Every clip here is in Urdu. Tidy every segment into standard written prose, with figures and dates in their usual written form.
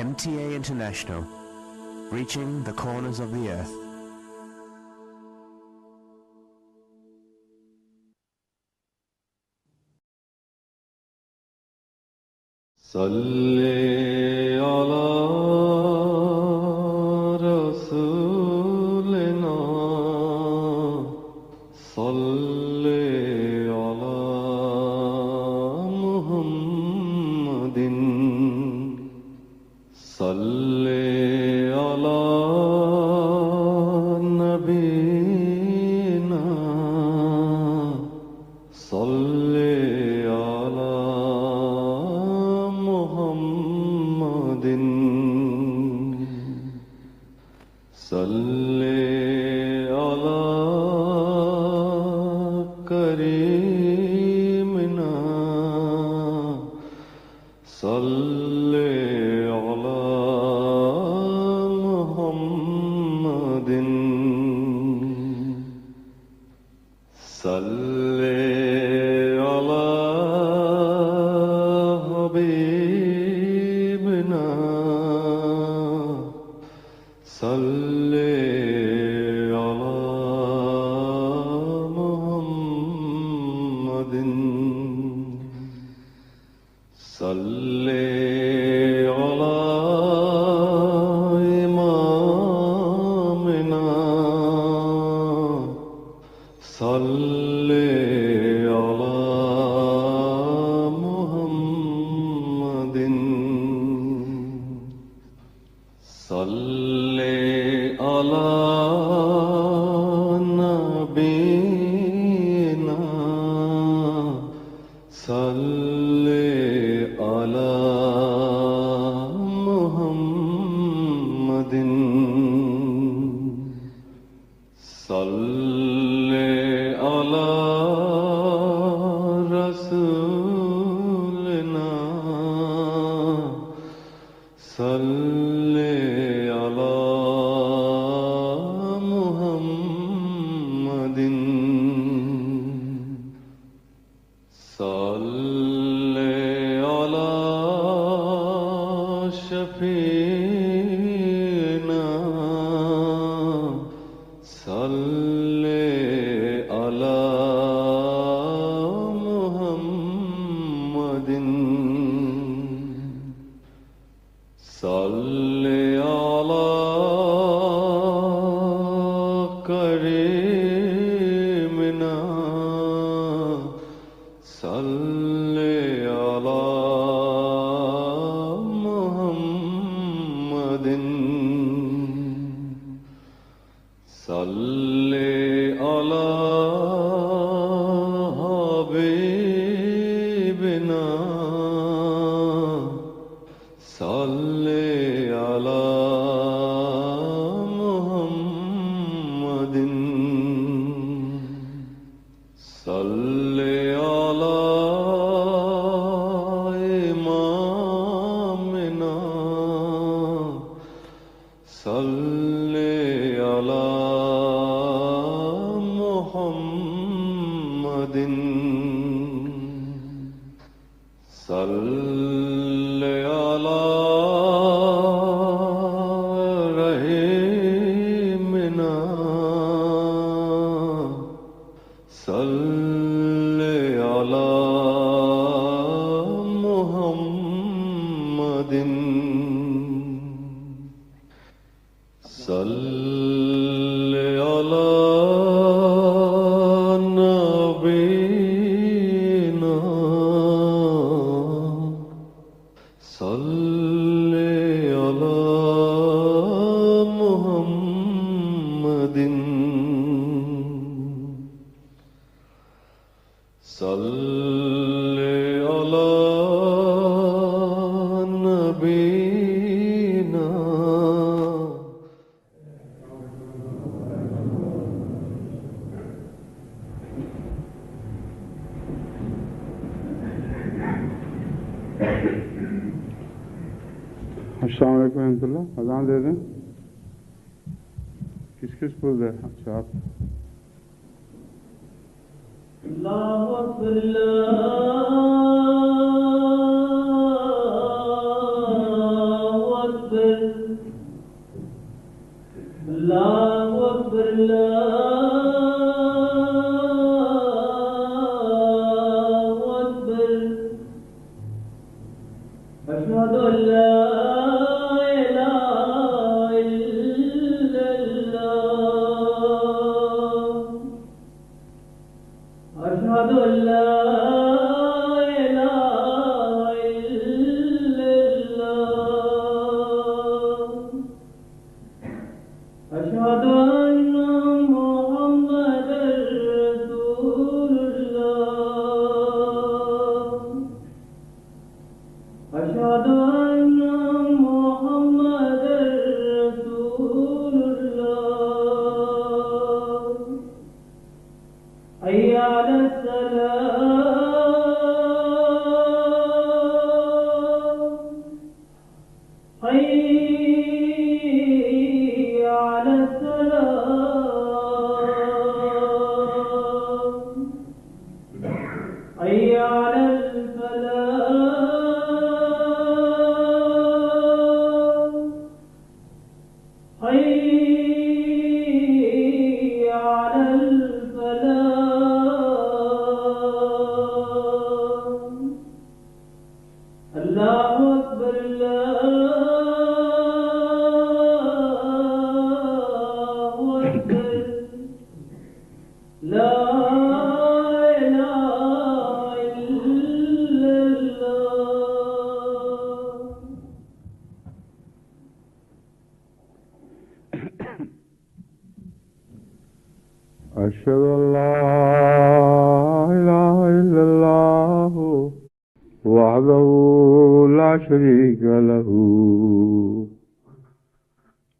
MTA International, reaching the corners of the earth. صلی علی رسولنا صلی علی محمد صلی علی نبینا صلی علی محمد صلی علی کریمنا صلی علی محمد صلی علی حبیبنا صلی علی محمد صلی علی امامنا صلی علی محمد صلی علی نبینا صلی علی محمد صلی علی رسولنا صلی علی محمد صلی علی شفیعنا صلی علی محمد صلی علی کریمنا صلی علی محمد صلی علی حبیبنا صلی علی محمد صلی علی امامنا صلی علی محمد صلی علی رحیمنا صلی علی محمد صلی علی نبینا صلی علی محمد صلی علی نبینا السلام علیکم ورحمۃ اللہ. اذان دے دیں. کس کس پر دے؟ اچھا آپ. اللہ اکبر اللہ أشهد أن لا إله إلا الله وحده لا شريك له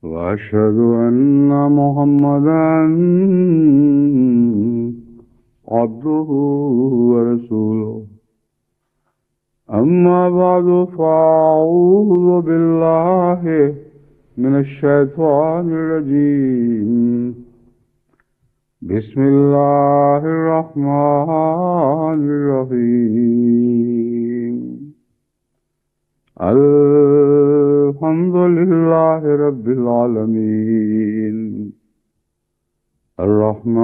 وأشهد أن محمدا عبده ورسوله أما بعد فأعوذ بالله من الشيطان الرجيم بسم الله الرحمن الرحيم الحمد لله رب العالمين الرحمن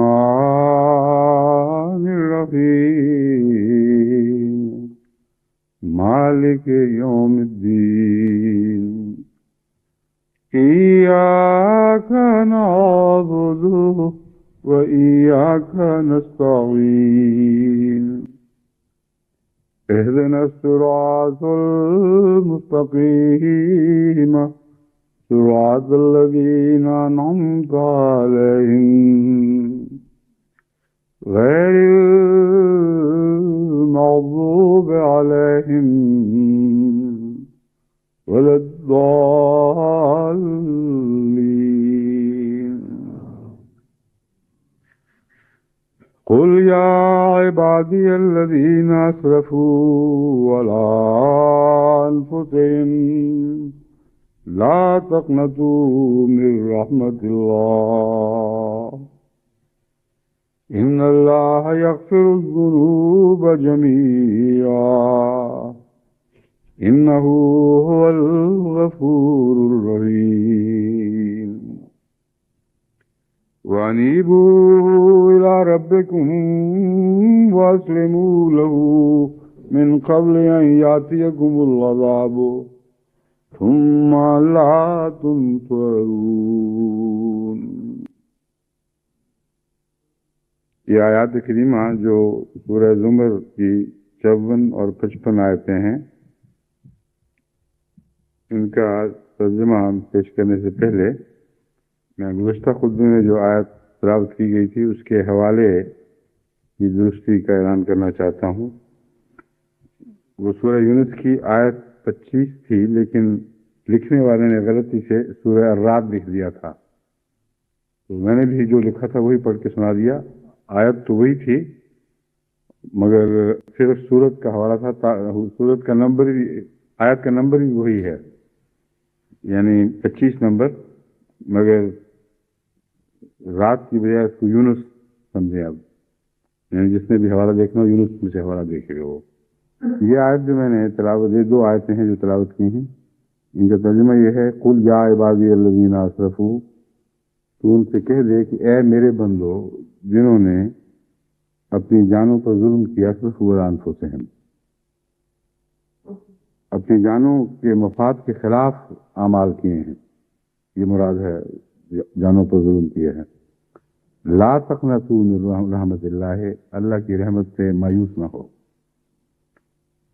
الرحيم مالك يوم الدين إياك نعبد وإياك نستعين اهدنا الصراط المستقيم صراط الذين أنعمت عليهم غير المغضوب عليهم ولا الضالين قل يا عبادي الذين أسرفوا على أنفسهم لا تقنطوا من رحمة الله إن الله يغفر الذنوب جميعا إنه هو الغفور الرحيم وأنيبوا إلى ربكم وأسلموا له من قبل أن يأتيكم العذاب ثم لا تنصرون. یہ آیات کریمہ جو سورہ زمر کی 54 اور 55 آیتیں ہیں، ان کا ترجمہ پیش کرنے سے پہلے میں گزشتہ خطبے میں جو آیت تلاوت کی گئی تھی اس کے حوالے کی درستی کا اعلان کرنا چاہتا ہوں. وہ سورہ یونس کی آیت 25 تھی، لیکن لکھنے والے نے غلطی سے سورہ الرعد لکھ دیا تھا، تو میں نے بھی جو لکھا تھا وہی پڑھ کے سنا دیا. آیت تو وہی تھی مگر صرف سورت کا حوالہ تھا. سورت کا نمبر آیت کا نمبر بھی وہی ہے، یعنی 25 نمبر، مگر رات کی بجائے اس کو یونس سمجھیں. اب یعنی جس نے بھی حوالہ دیکھنا ہو یونس میں سے حوالہ دیکھے گا. وہ یہ آیت جو میں نے تلاوت، یہ 2 آیتیں ہیں جو تلاوت کی ہیں، ان کا ترجمہ یہ ہے: قل یا عبادی الذین اسرفوا تو ان سے کہہ دے کہ اے میرے بندو جنہوں نے اپنی جانوں پر ظلم کیا صرف وہ انفسہم، اپنی جانوں کے مفاد کے خلاف اعمال کیے ہیں، یہ مراد ہے جانوں پر ظلم کیے ہیں۔ لا تقنطوا من رحمت اللہ، اللہ کی رحمت سے مایوس نہ ہو۔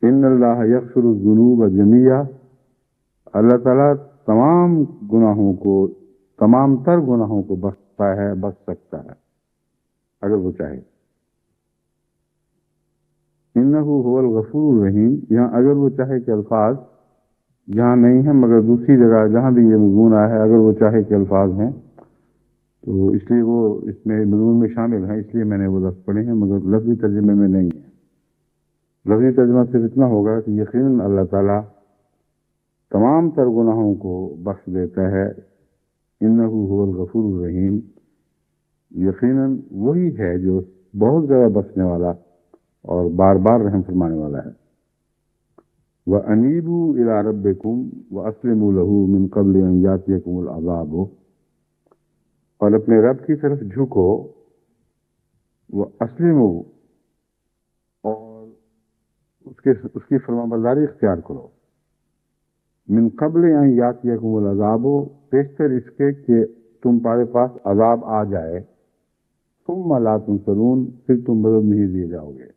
ان اللہ یغفر الذنوب جميعا، اللہ تعالیٰ تمام گناہوں کو، تمام تر گناہوں کو بخشتا ہے، بخش سکتا ہے اگر وہ چاہے۔ انہ هو الغفور الرحیم، یہاں اگر وہ چاہے کے الفاظ یہاں نہیں ہیں، مگر دوسری جگہ جہاں بھی یہ مضمون آیا ہے اگر وہ چاہے کے الفاظ ہیں، تو اس لیے وہ اس میں مضمون میں شامل ہیں، اس لیے میں نے وہ لفظ پڑھے ہیں، مگر لفظی ترجمے میں نہیں ہے۔ لفظی ترجمہ صرف اتنا ہوگا کہ یقیناً اللہ تعالیٰ تمام تر گناہوں کو بخش دیتا ہے۔ انہ هو الغفور الرحیم، یقیناً وہی ہے جو بہت زیادہ بخشنے والا اور بار بار رحم فرمانے والا ہے۔ وَأَنِيبُوا إِلَىٰ رَبِّكُمْ وَأَسْلِمُوا لَهُ مِن قَبْلِ أَن يَأْتِيَكُمُ الْعَذَابُ، اور اپنے رب کی طرف جھکو، وَأَسْلِمُوا، اور اس کی فرمانبرداری اختیار کرو، من قبل ان یاتیکم العذاب، پیشتر اس کے کہ تمہارے پاس عذاب آ جائے، ثم لا تنصرون، پھر تم مدد نہیں دیے جاؤ گے۔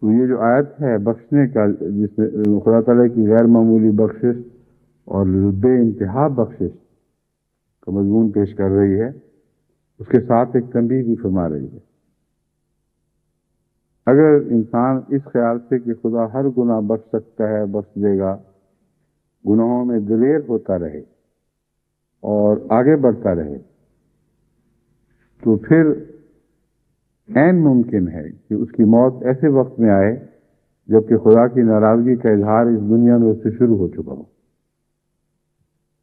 تو یہ جو آیت ہے بخشنے کا، جس میں خدا تعالیٰ کی غیر معمولی بخشش اور بے انتہا بخشش کا مضمون پیش کر رہی ہے، اس کے ساتھ ایک تنبیہ بھی فرما رہی ہے۔ اگر انسان اس خیال سے کہ خدا ہر گناہ بخش سکتا ہے، بخش دے گا، گناہوں میں دلیر ہوتا رہے اور آگے بڑھتا رہے، تو پھر عین ممکن ہے کہ اس کی موت ایسے وقت میں آئے جبکہ خدا کی ناراضگی کا اظہار اس دنیا میں اس سے شروع ہو چکا ہو،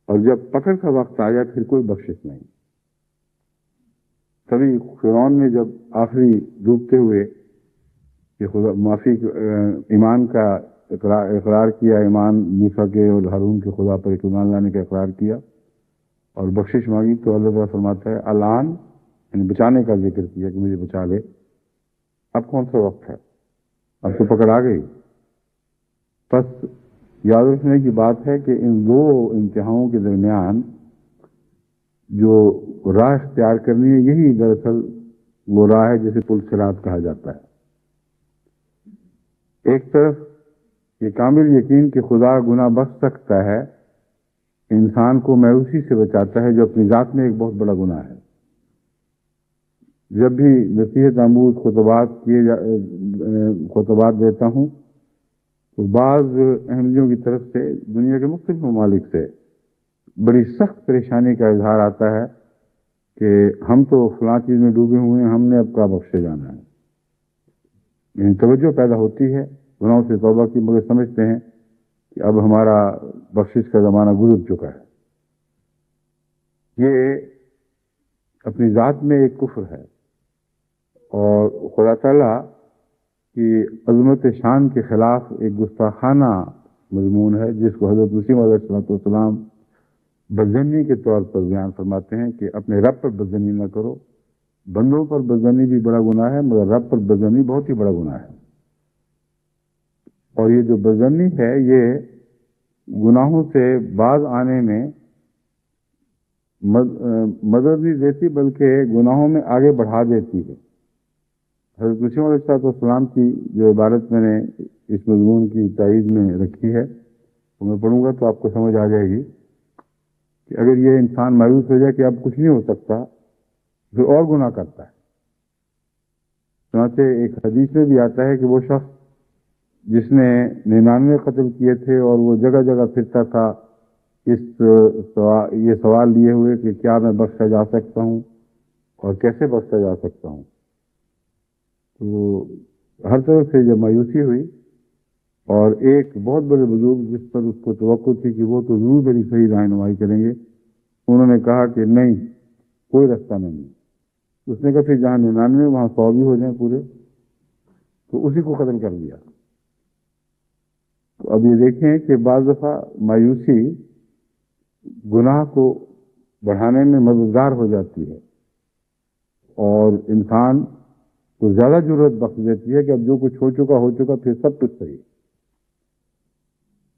اور جب پکڑ کا وقت آ جائے پھر کوئی بخشش نہیں۔ کبھی فرعون نے جب آخری ڈوبتے ہوئے کہ خدا معافی ایمان کا اقرار کیا، ایمان موسیٰ کے اور ہارون کے خدا پر ایمان لانے کا اقرار کیا اور بخشش مانگی، تو اللہ تعالیٰ فرماتا ہے الان، یعنی بچانے کا ذکر کیا کہ مجھے بچا لے، اب کون سا وقت ہے، اب تو پکڑ آ گئی۔ بس یاد رکھنے کی بات ہے کہ ان دو انتہاؤں کے درمیان جو راہ اختیار کرنی ہے، یہی دراصل وہ راہ ہے جسے پل صراط کہا جاتا ہے۔ ایک طرف یہ کامل یقین کہ خدا گناہ بخش سکتا ہے، انسان کو مایوسی سے بچاتا ہے جو اپنی ذات میں ایک بہت بڑا گناہ ہے۔ جب بھی نصیحت آموز خطبات دیتا ہوں تو بعض احمدیوں کی طرف سے دنیا کے مختلف ممالک سے بڑی سخت پریشانی کا اظہار آتا ہے کہ ہم تو فلاں چیز میں ڈوبے ہوئے ہیں، ہم نے اب کا بخشے جانا ہے۔ یعنی توجہ پیدا ہوتی ہے گناہوں سے توبہ کی، مگر سمجھتے ہیں کہ اب ہمارا بخشش کا زمانہ گزر چکا ہے۔ یہ اپنی ذات میں ایک کفر ہے اور خدا تعالیٰ کی عظمت شان کے خلاف ایک گستاخانہ مضمون ہے، جس کو حضرت مسیم علیہ السلام بدظنی کے طور پر بیان فرماتے ہیں کہ اپنے رب پر بدظنی نہ کرو۔ بندوں پر بدظنی بھی بڑا گناہ ہے، مگر رب پر بدظنی بہت ہی بڑا گناہ ہے۔ اور یہ جو بدظنی ہے یہ گناہوں سے باز آنے میں مدد نہیں دیتی، بلکہ گناہوں میں آگے بڑھا دیتی ہے۔ حضرت مسیم علیہ السلام کی جو عبارت میں نے اس مضمون کی تائید میں رکھی ہے وہ میں پڑھوں گا تو آپ کو سمجھ آ جائے گی کہ اگر یہ انسان مایوس ہو جائے کہ اب کچھ نہیں ہو سکتا، پھر اور گناہ کرتا ہے۔ چنانچہ ایک حدیث میں بھی آتا ہے کہ وہ شخص جس نے 99 قتل کیے تھے اور وہ جگہ جگہ پھرتا تھا یہ سوال لیے ہوئے کہ کیا میں بخشا جا سکتا ہوں اور کیسے بخشا جا سکتا ہوں، تو ہر طرف سے جب مایوسی ہوئی اور ایک بہت بڑے بزرگ جس پر اس کو توقع تھی کہ وہ تو ضرور میری صحیح رہنمائی کریں گے، انہوں نے کہا کہ نہیں، کوئی رستہ نہیں۔ اس نے کہا پھر جہاں 99 وہاں 100 بھی ہو جائیں پورے، تو اسی کو قتل کر دیا۔ تو اب یہ دیکھیں کہ بعض دفعہ مایوسی گناہ کو بڑھانے میں مددگار ہو جاتی ہے اور انسان کو زیادہ ضرورت بخش دیتی ہے کہ اب جو کچھ ہو چکا پھر سب کچھ صحیح۔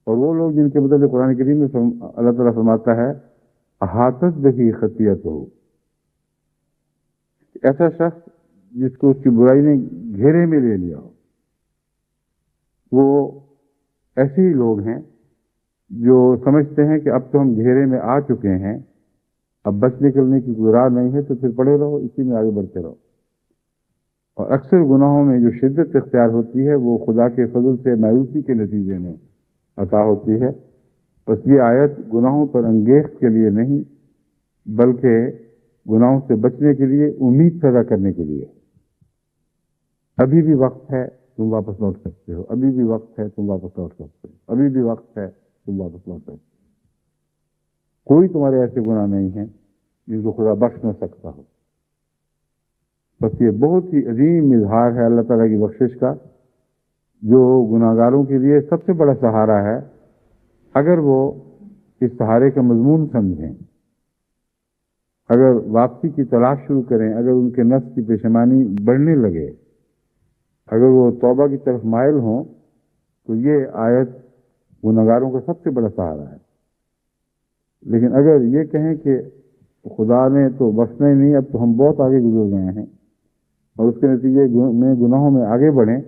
اور وہ لوگ جن کے متعلق قرآن کریم میں اللہ تعالیٰ فرماتا ہے احاطت بہی خطیئت ہو، ایسا شخص جس کو اس کی برائی نے گھیرے میں لے لیا ہو، وہ ایسے ہی لوگ ہیں جو سمجھتے ہیں کہ اب تو ہم گھیرے میں آ چکے ہیں، اب بچ نکلنے کی کوئی راہ نہیں ہے، تو پھر پڑے رہو، اسی میں آگے بڑھتے رہو۔ اور اکثر گناہوں میں جو شدت اختیار ہوتی ہے وہ خدا کے فضل سے مایوسی کے نتیجے میں عطا ہوتی ہے۔ بس یہ آیت گناہوں پر انگیخت کے لیے نہیں بلکہ گناہوں سے بچنے کے لیے امید پیدا کرنے کے لیے۔ ابھی بھی وقت ہے، تم واپس لوٹ سکتے ہو، ابھی بھی وقت ہے، تم واپس لوٹ سکتے ہو، ابھی بھی وقت ہے، تم واپس لوٹ سکتے ہو۔ کوئی تمہارے ایسے گناہ نہیں ہیں جن کو خدا بخش نہ سکتا ہو۔ بس یہ بہت ہی عظیم اظہار ہے اللہ تعالیٰ کی بخشش کا، جو گناہ گاروں کے لیے سب سے بڑا سہارا ہے اگر وہ اس سہارے کا مضمون سمجھیں، اگر واپسی کی تلاش شروع کریں، اگر ان کے نفس کی پیشمانی بڑھنے لگے، اگر وہ توبہ کی طرف مائل ہوں، تو یہ آیت گناہ گاروں کا سب سے بڑا سہارا ہے۔ لیکن اگر یہ کہیں کہ خدا نے تو بخشنا ہی نہیں، اب تو ہم بہت آگے گزر گئے ہیں، اور اس کے نتیجے میں گناہوں میں آگے بڑھیں،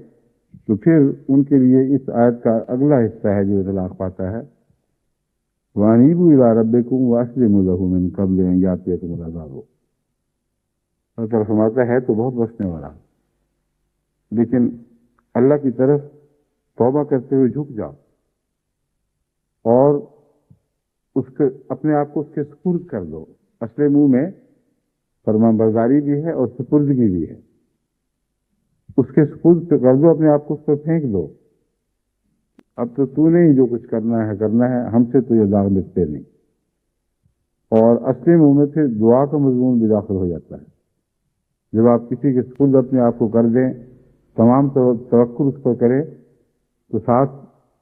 تو پھر ان کے لیے اس آیت کا اگلا حصہ ہے جو اطلاق پاتا ہے، وَأَنِيبُوا إِلَىٰ رَبِّكُمْ وَأَسْلِمُوا لَهُ مِن قَبْلِ أَن يَأْتِيَكُمُ الْعَذَابُ۔ اللہ تعالیٰ فرماتا ہے تو بہت بخشنے والا، لیکن اللہ کی طرف توبہ کرتے ہوئے جھک جاؤ اور اس کے اپنے آپ کو اس کے سپرد کر دو۔ اصل منہ میں فرمان برداری بھی ہے اور سپردگی بھی ہے۔ اس کے سپرد کر دو، اپنے آپ کو اس پر پھینک دو۔ اب تو نے ہی جو کچھ کرنا ہے، ہم سے تو یہ داغ مٹتے نہیں۔ اور اصل منہ میں پھر دعا کا مضمون بھی داخل ہو جاتا ہے۔ جب آپ کسی کے سپرد اپنے آپ کو کر دیں، تمام توکل اس پر کریں، تو ساتھ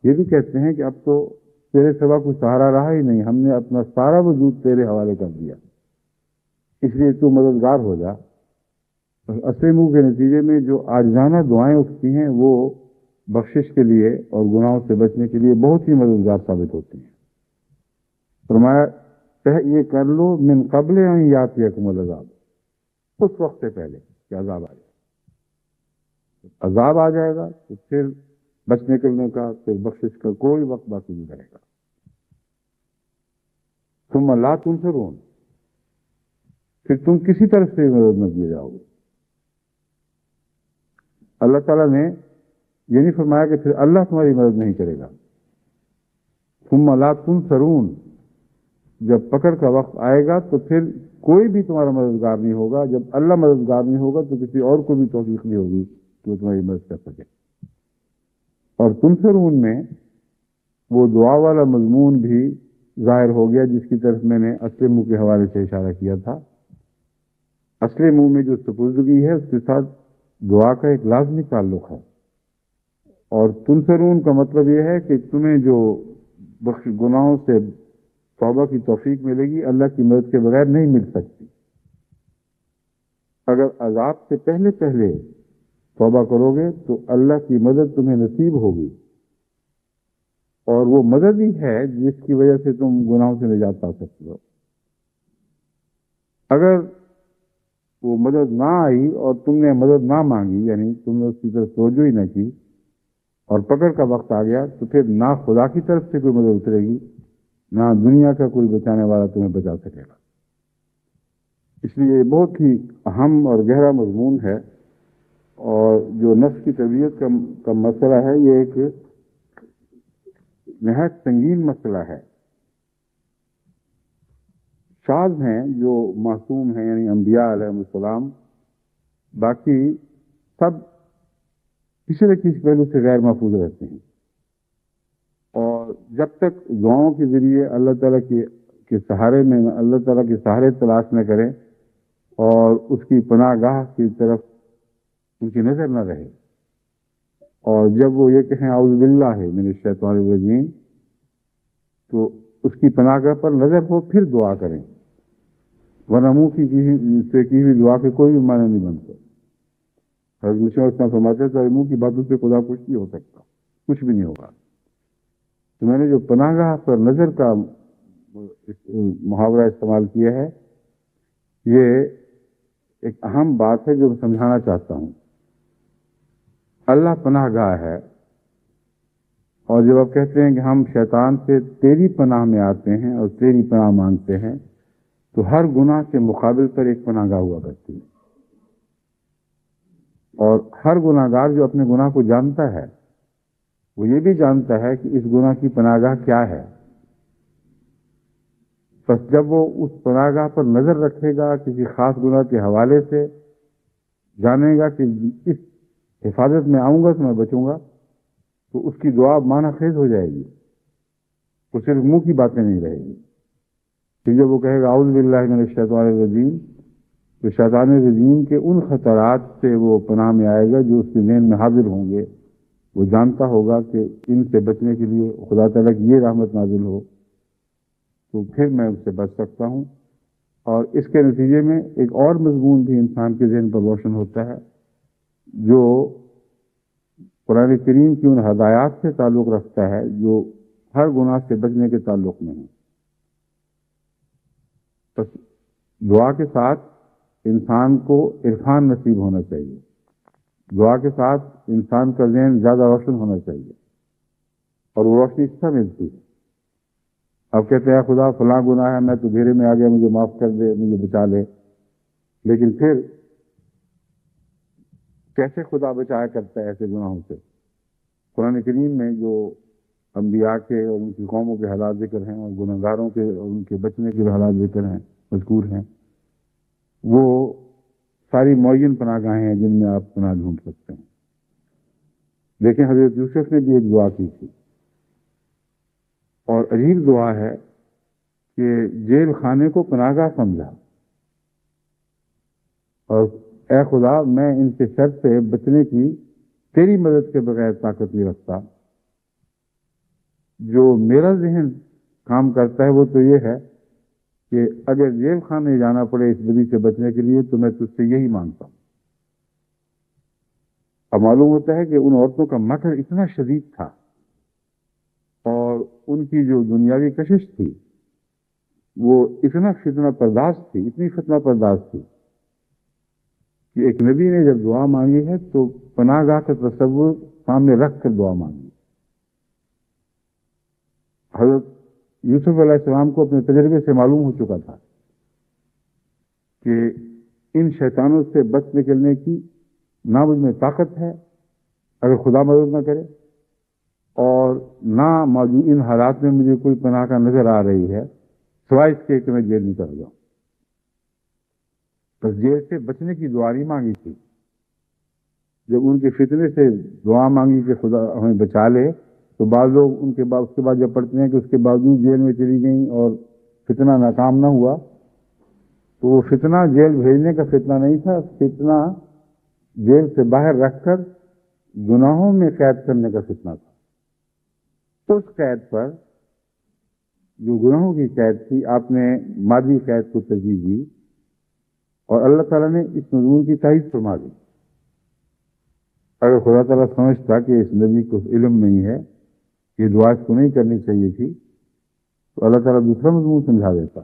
یہ بھی کہتے ہیں کہ اب تو تیرے سوا کوئی سہارا رہا ہی نہیں، ہم نے اپنا سارا وجود تیرے حوالے کر دیا، اس لیے تو مددگار ہو جا۔ اصل منہ کے نتیجے میں جو عاجزانہ دعائیں اٹھتی ہیں وہ بخشش کے لیے اور گناہوں سے بچنے کے لیے بہت ہی مددگار ثابت ہوتی ہیں۔ فرمایا یہ کر لو من قبل ان یاتیکم العذاب، اس وقت سے پہلے کہ عذاب آ جائے۔ عذاب آ جائے گا تو پھر بچ نکلنے کا، پھر بخشش کا کوئی وقت باقی نہیں رہے گا۔ ثم لا تنصرون، پھر تم کسی طرف سے مدد نہ دیے جاؤ گے۔ اللہ تعالیٰ نے یہ نہیں فرمایا کہ پھر اللہ تمہاری مدد نہیں کرے گا۔ ثم لا تنصرون، جب پکڑ کا وقت آئے گا تو پھر کوئی بھی تمہارا مددگار نہیں ہوگا۔ جب اللہ مددگار نہیں ہوگا تو کسی اور کو بھی توفیق نہیں ہوگی کہ وہ تمہاری مدد کر سکے۔ اور تنصرون میں وہ دعا والا مضمون بھی ظاہر ہو گیا جس کی طرف میں نے اصل منہ کے حوالے سے اشارہ کیا تھا۔ اصل منہ میں جو سپردگی ہے اس کے ساتھ دعا کا ایک لازمی تعلق ہے، اور تنصرون کا مطلب یہ ہے کہ تمہیں جو گناہوں سے توبہ کی توفیق ملے گی اللہ کی مدد کے بغیر نہیں مل سکتی۔ اگر عذاب سے پہلے توبہ کرو گے تو اللہ کی مدد تمہیں نصیب ہوگی، اور وہ مدد ہی ہے جس کی وجہ سے تم گناہوں سے نجات پا سکتے ہو۔ اگر وہ مدد نہ آئی اور تم نے مدد نہ مانگی، یعنی تم نے اس کی طرف توجہ ہی نہ کی، اور پکڑ کا وقت آ گیا، تو پھر نہ خدا کی طرف سے کوئی مدد اترے گی، نہ دنیا کا کوئی بچانے والا تمہیں بچا سکے گا۔ اس لیے یہ بہت ہی اہم اور گہرا مضمون ہے، اور جو نفس کی تربیت کا مسئلہ ہے یہ ایک نہایت سنگین مسئلہ ہے۔ شاذ ہیں جو معصوم ہیں، یعنی انبیاء علیہ السلام، باقی سب کسی نہ کسی پہلو سے غیر محفوظ رہتے ہیں، اور جب تک دعاؤں کے ذریعے اللہ تعالیٰ کے سہارے میں اللہ تعالیٰ کے سہارے تلاش نہ کریں اور اس کی پناہ گاہ کی طرف ان کی نظر نہ رہے، اور جب وہ یہ کہیں اعوذ باللہ من الشیطان الرجیم، تو اس کی پناہ گاہ پر نظر ہو، پھر دعا کریں، ورنہ منہ سے کی ہوئی دعا کے کوئی بھی معنی نہیں بنتا. حضرت مسیح السلام فرماتے تھے منہ کی باتوں سے خدا خوش نہیں ہو سکتا, کچھ بھی نہیں ہوگا. تو میں نے جو پناہ گاہ پر نظر کا محاورہ استعمال کیا ہے, یہ ایک اہم بات ہے جو میں سمجھانا چاہتا ہوں. اللہ پناہ گاہ ہے, اور جب آپ کہتے ہیں کہ ہم شیطان سے تیری پناہ میں آتے ہیں اور تیری پناہ مانگتے ہیں, تو ہر گناہ کے مقابل پر ایک پناہ گاہ ہوا کرتی ہے. اور ہر گناہ گار جو اپنے گناہ کو جانتا ہے وہ یہ بھی جانتا ہے کہ اس گناہ کی پناہ گاہ کیا ہے. بس جب وہ اس پناہ گاہ پر نظر رکھے گا, کسی خاص گناہ کے حوالے سے جانے گا کہ اس حفاظت میں آؤں گا تو میں بچوں گا, تو اس کی دعا معنی خیز ہو جائے گی. وہ صرف منہ کی باتیں نہیں رہے گی. پھر جب وہ کہے گا اعوذ باللہ من الشیطان الرجیم, تو شیطان رجیم کے ان خطرات سے وہ پناہ میں آئے گا جو اس کے ذہن میں حاضر ہوں گے. وہ جانتا ہوگا کہ ان سے بچنے کے لیے خدا تعالیٰ کی یہ رحمت نازل ہو تو پھر میں اس سے بچ سکتا ہوں. اور اس کے نتیجے میں ایک اور مضمون بھی انسان کے ذہن پر روشن ہوتا ہے جو قرآن کریم کی ان ہدایات سے تعلق رکھتا ہے جو ہر گناہ سے بچنے کے تعلق میں ہیں. بس دعا کے ساتھ انسان کو عرفان نصیب ہونا چاہیے. دعا کے ساتھ انسان کا ذہن زیادہ روشن ہونا چاہیے, اور وہ روشنی اس سے ملتی ہے. اب کہتے ہیں خدا فلاں گناہ ہے, میں تو گھیرے میں آ گیا, مجھے معاف کر دے, مجھے بچا لے. لیکن پھر کیسے خدا بچایا کرتا ہے ایسے گناہوں سے؟ قرآن کریم میں جو انبیاء کے اور ان کی قوموں کے حالات ذکر ہیں, اور گناہ گاروں کے اور ان کے بچنے کے حالات ذکر ہیں, مذکور ہیں, وہ ساری معین پناہ گاہیں ہیں جن میں آپ پناہ ڈھونڈ سکتے ہیں. لیکن حضرت یوسف نے بھی ایک دعا کی تھی, اور عجیب دعا ہے کہ جیل خانے کو پناہ گاہ سمجھا, اور اے خدا میں ان کے شر سے بچنے کی تیری مدد کے بغیر طاقت نہیں رکھتا. جو میرا ذہن کام کرتا ہے وہ تو یہ ہے کہ اگر جیل خانے جانا پڑے اس بدی سے بچنے کے لیے تو میں تجھ سے یہی مانگتا ہوں. اب معلوم ہوتا ہے کہ ان عورتوں کا مکر اتنا شدید تھا, اور ان کی جو دنیاوی کشش تھی وہ اتنا فتنہ پرداز تھی, اتنی فتنہ پرداز تھی کہ ایک نبی نے جب دعا مانگی ہے تو پناہ گاہ کا تصور سامنے رکھ کر دعا مانگی. حضرت یوسف علیہ السلام کو اپنے تجربے سے معلوم ہو چکا تھا کہ ان شیطانوں سے بچ نکلنے کی نہ مجھ میں طاقت ہے اگر خدا مدد نہ کرے, اور نہ موجود ان حالات میں مجھے کوئی پناہ کا نظر آ رہی ہے سوائے اس کے کہ میں جیل میں چل جاؤں. بس جیل سے بچنے کی دعا نہیں مانگی تھی. جب ان کے فتنے سے دعا مانگی کہ خدا ہمیں بچا لے, تو بعض لوگ اس کے بعد جب پڑھتے ہیں کہ اس کے باوجود جیل میں چلی گئیں اور فتنہ ناکام نہ ہوا, تو وہ فتنہ جیل بھیجنے کا فتنہ نہیں تھا, فتنہ جیل سے باہر رکھ کر گناہوں میں قید کرنے کا فتنہ تھا. اس قید پر جو گناہوں کی قید تھی آپ نے مادی قید کو ترجیح دی, اور اللہ تعالیٰ نے اس مضمون کی تائید فرما دی. اگر خدا تعالیٰ سمجھتا کہ اس نبی کو علم نہیں ہے, یہ دعا اس کو نہیں کرنی چاہیے تھی, تو اللہ تعالیٰ دوسرا مضمون سمجھا دیتا.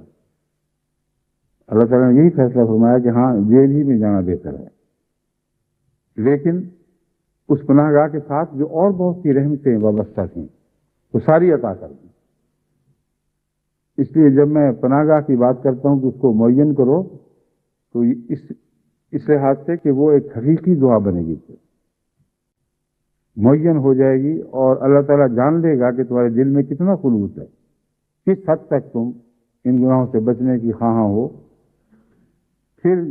اللہ تعالیٰ نے یہی فیصلہ فرمایا کہ ہاں جیل ہی میں جانا بہتر ہے. لیکن اس پناہ گاہ کے ساتھ جو اور بہت سی رحمتیں وابستہ تھیں وہ ساری عطا کر دیں. اس لیے جب میں پناہ گاہ کی بات کرتا ہوں کہ اس کو معین کرو, تو اس لحاظ سے کہ وہ ایک حقیقی دعا بنے گی, معین ہو جائے گی, اور اللہ تعالیٰ جان لے گا کہ تمہارے دل میں کتنا خلوص ہے, کس حد تک تم ان گناہوں سے بچنے کی خواہاں ہو. پھر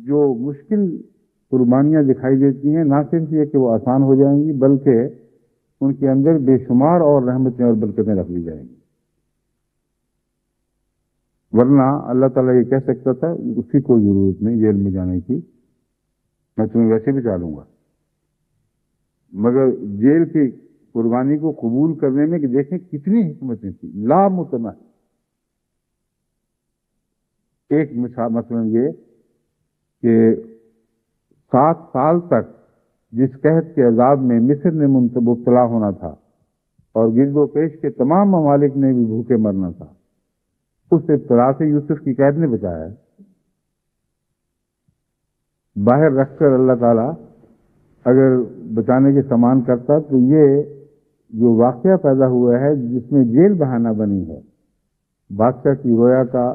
جو مشکل قربانیاں دکھائی دیتی ہیں نہ صرف یہ کہ وہ آسان ہو جائیں گی, بلکہ ان کے اندر بے شمار اور رحمتیں اور برکتیں رکھ لی جائیں گی. ورنہ اللہ تعالیٰ یہ کہہ سکتا تھا اس کی کوئی ضرورت نہیں جیل میں جانے کی, میں تمہیں ویسے بھی ڈالوں گا. مگر جیل کی قربانی کو قبول کرنے میں کہ دیکھیں کتنی حکمتیں تھیں, لامتناہی. ایک مثال مثلاً یہ کہ 7 سال تک جس قحط کے عذاب میں مصر نے مبتلا ہونا تھا اور گرد و پیش کے تمام ممالک نے بھی بھوکے مرنا تھا، اس ابتلا سے یوسف کی قید نے بچایا ہے۔ باہر رکھ کر اللہ تعالیٰ اگر بچانے کے سامان کرتا تو یہ جو واقعہ پیدا ہوا ہے جس میں جیل بہانہ بنی ہے، بادشاہ کی رویا کا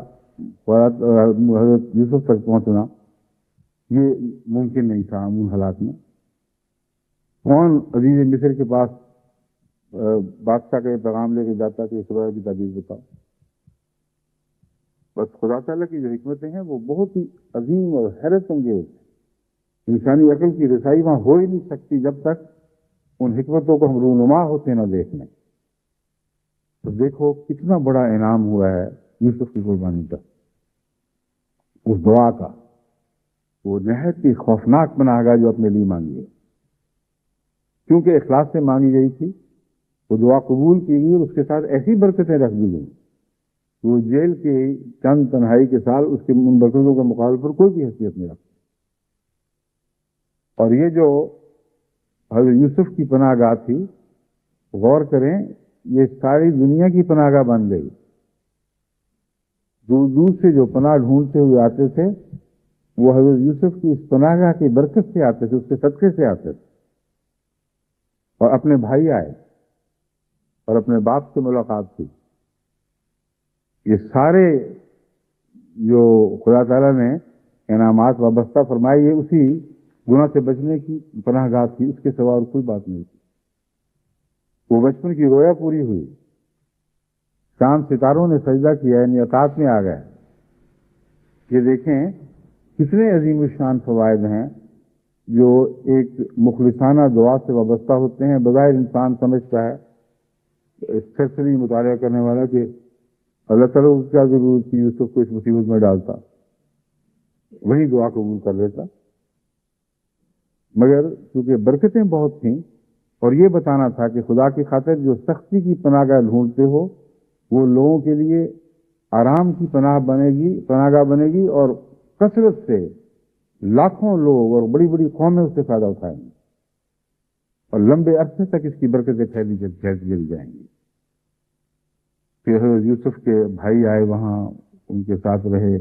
حضرت یوسف تک پہنچنا، یہ ممکن نہیں تھا ان حالات میں۔ کون عزیز مصر کے پاس بادشاہ کا یہ پیغام لے کے جاتا کہ اس رویا کی تعبیر بتاؤ؟ بس خدا تعالیٰ کی جو حکمتیں ہیں وہ بہت ہی عظیم اور حیرت انگیز ہیں۔ انسانی عقل کی رسائی وہاں ہو ہی نہیں سکتی جب تک ان حکمتوں کو ہم رونما ہوتے نہ دیکھ لیں۔ تو دیکھو کتنا بڑا انعام ہوا ہے یوسف کی قربانی کا، اس دعا کا، وہ نہایت ہی خوفناک پناہ گاہ جو اپنے لیے مانگی ہے، کیونکہ اخلاص سے مانگی گئی تھی، وہ دعا قبول کی گئی اور اس کے ساتھ ایسی برکتیں رکھ دی گئیں، وہ جیل کے چند تنہائی کے سال اس کے ان برکتوں کے مقابلے پر کوئی بھی حیثیت نہیں رکھتی۔ اور یہ جو حضرت یوسف کی پناہ گاہ تھی، غور کریں، یہ ساری دنیا کی پناہ گاہ بن گئی۔ دور دور سے جو پناہ ڈھونڈتے ہوئے آتے تھے وہ حضرت یوسف کی اس پناہ گاہ کی برکت سے آتے تھے، اس کے صدقے سے آتے تھے، اور اپنے بھائی آئے اور اپنے باپ سے ملاقات کی۔ یہ سارے جو خدا تعالیٰ نے انعامات وابستہ فرمائے یہ اسی گناہ سے بچنے کی پناہ گاہ تھی، اس کے سوا اور کوئی بات نہیں تھی۔ وہ بچپن کی رویا پوری ہوئی، چاند ستاروں نے سجدہ کیا، یعنی اطاعت میں آ گئے۔ یہ دیکھیں کتنے عظیم الشان فوائد ہیں جو ایک مخلصانہ دعا سے وابستہ ہوتے ہیں۔ بظاہر انسان سمجھتا ہے سرسری مطالعہ کرنے والا کہ اللہ تعالیٰ کو کیا ضرورت تھی یوسف کو اس مصیبت میں ڈالتا، وہی دعا قبول کر لیتا، مگر کیونکہ برکتیں بہت تھیں اور یہ بتانا تھا کہ خدا کی خاطر جو سختی کی پناہ گاہ ڈھونڈتے ہو وہ لوگوں کے لیے آرام کی پناہ گاہ بنے گی، اور کثرت سے لاکھوں لوگ اور بڑی بڑی قومیں اس سے فائدہ اٹھائیں گی، اور لمبے عرصے تک اس کی برکتیں پھیلتی چلی جائیں گی۔ پھر حضرت یوسف کے بھائی آئے وہاں، ان کے ساتھ رہے،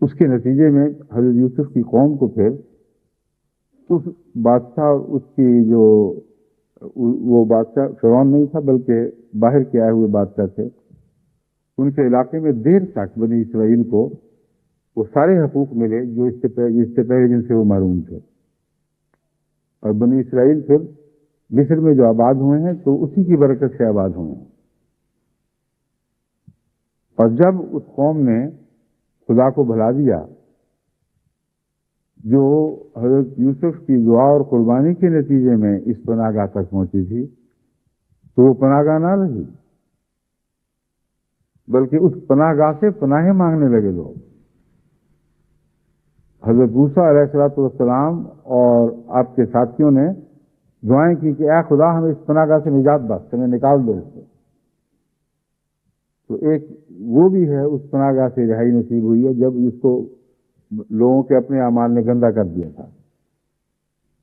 اس کے نتیجے میں حضرت یوسف کی قوم کو پھر اس بادشاہ، اس کی جو وہ بادشاہ فرعون نہیں تھا بلکہ باہر کے آئے ہوئے بادشاہ تھے، ان کے علاقے میں دیر تک بنی اسرائیل کو وہ سارے حقوق ملے جو اس سے پہلے جن سے وہ محروم تھے، اور بنی اسرائیل پھر مصر میں جو آباد ہوئے ہیں تو اسی کی برکت سے آباد ہوئے ہیں۔ اور جب اس قوم نے خدا کو بھلا دیا جو حضرت یوسف کی دعا اور قربانی کے نتیجے میں اس پناہ گاہ تک پہنچی تھی، تو وہ پناہ گاہ نہ رہی بلکہ اس پناہ گاہ سے پناہیں مانگنے لگے لوگ۔ حضرت موسیٰ علیہ السلام اور آپ کے ساتھیوں نے دعائیں کی کہ اے خدا ہمیں اس پناہ گاہ سے نجات بخش، ہمیں نکال دو اس سے۔ تو ایک وہ بھی ہے، اس پناہ گاہ سے رہائی نصیب ہوئی ہے جب اس کو لوگوں کے اپنے اعمال نے گندا کر دیا تھا۔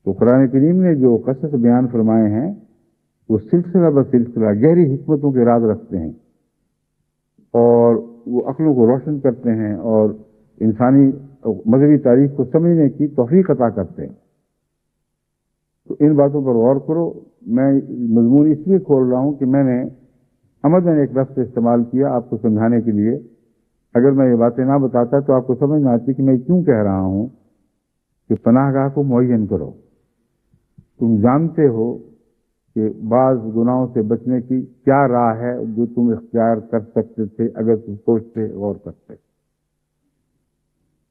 تو قرآن کریم نے جو قصص بیان فرمائے ہیں وہ سلسلہ بسلسلہ گہری حکمتوں کے راز رکھتے ہیں، اور وہ عقلوں کو روشن کرتے ہیں اور انسانی مذہبی تاریخ کو سمجھنے کی توفیق عطا کرتے ہیں۔ تو ان باتوں پر غور کرو۔ میں مضمون اس لیے کھول رہا ہوں کہ میں نے عمداً ایک لفظ استعمال کیا آپ کو سمجھانے کے لیے۔ اگر میں یہ باتیں نہ بتاتا تو آپ کو سمجھ نہ آتی کہ میں کیوں کہہ رہا ہوں کہ پناہ گاہ کو معین کرو۔ تم جانتے ہو کہ بعض گناہوں سے بچنے کی کیا راہ ہے جو تم اختیار کر سکتے تھے اگر تم سوچتے غور کرتے۔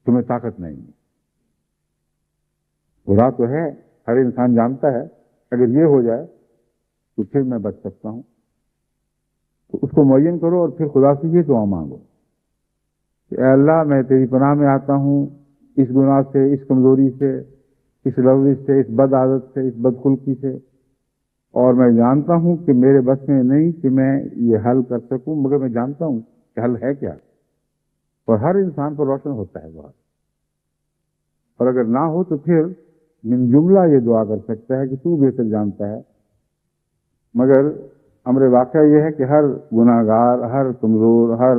تمہیں طاقت نہیں ہے، برا تو ہے، ہر انسان جانتا ہے اگر یہ ہو جائے تو پھر میں بچ سکتا ہوں۔ تو اس کو معین کرو اور پھر خدا سے یہ دعا مانگو کہ اے اللہ میں تیری پناہ میں آتا ہوں اس گناہ سے، اس کمزوری سے، اس لفظ سے، اس بد عادت سے، اس بدخلقی سے، اور میں جانتا ہوں کہ میرے بس میں نہیں کہ میں یہ حل کر سکوں، مگر میں جانتا ہوں کہ حل ہے کیا۔ اور ہر انسان کو روشن ہوتا ہے بہت. اور اگر نہ ہو تو پھر من جملہ یہ دعا کر سکتا ہے کہ تو بہتر جانتا ہے. مگر امر واقعہ یہ ہے کہ ہر گناہ گار، ہر کمزور، ہر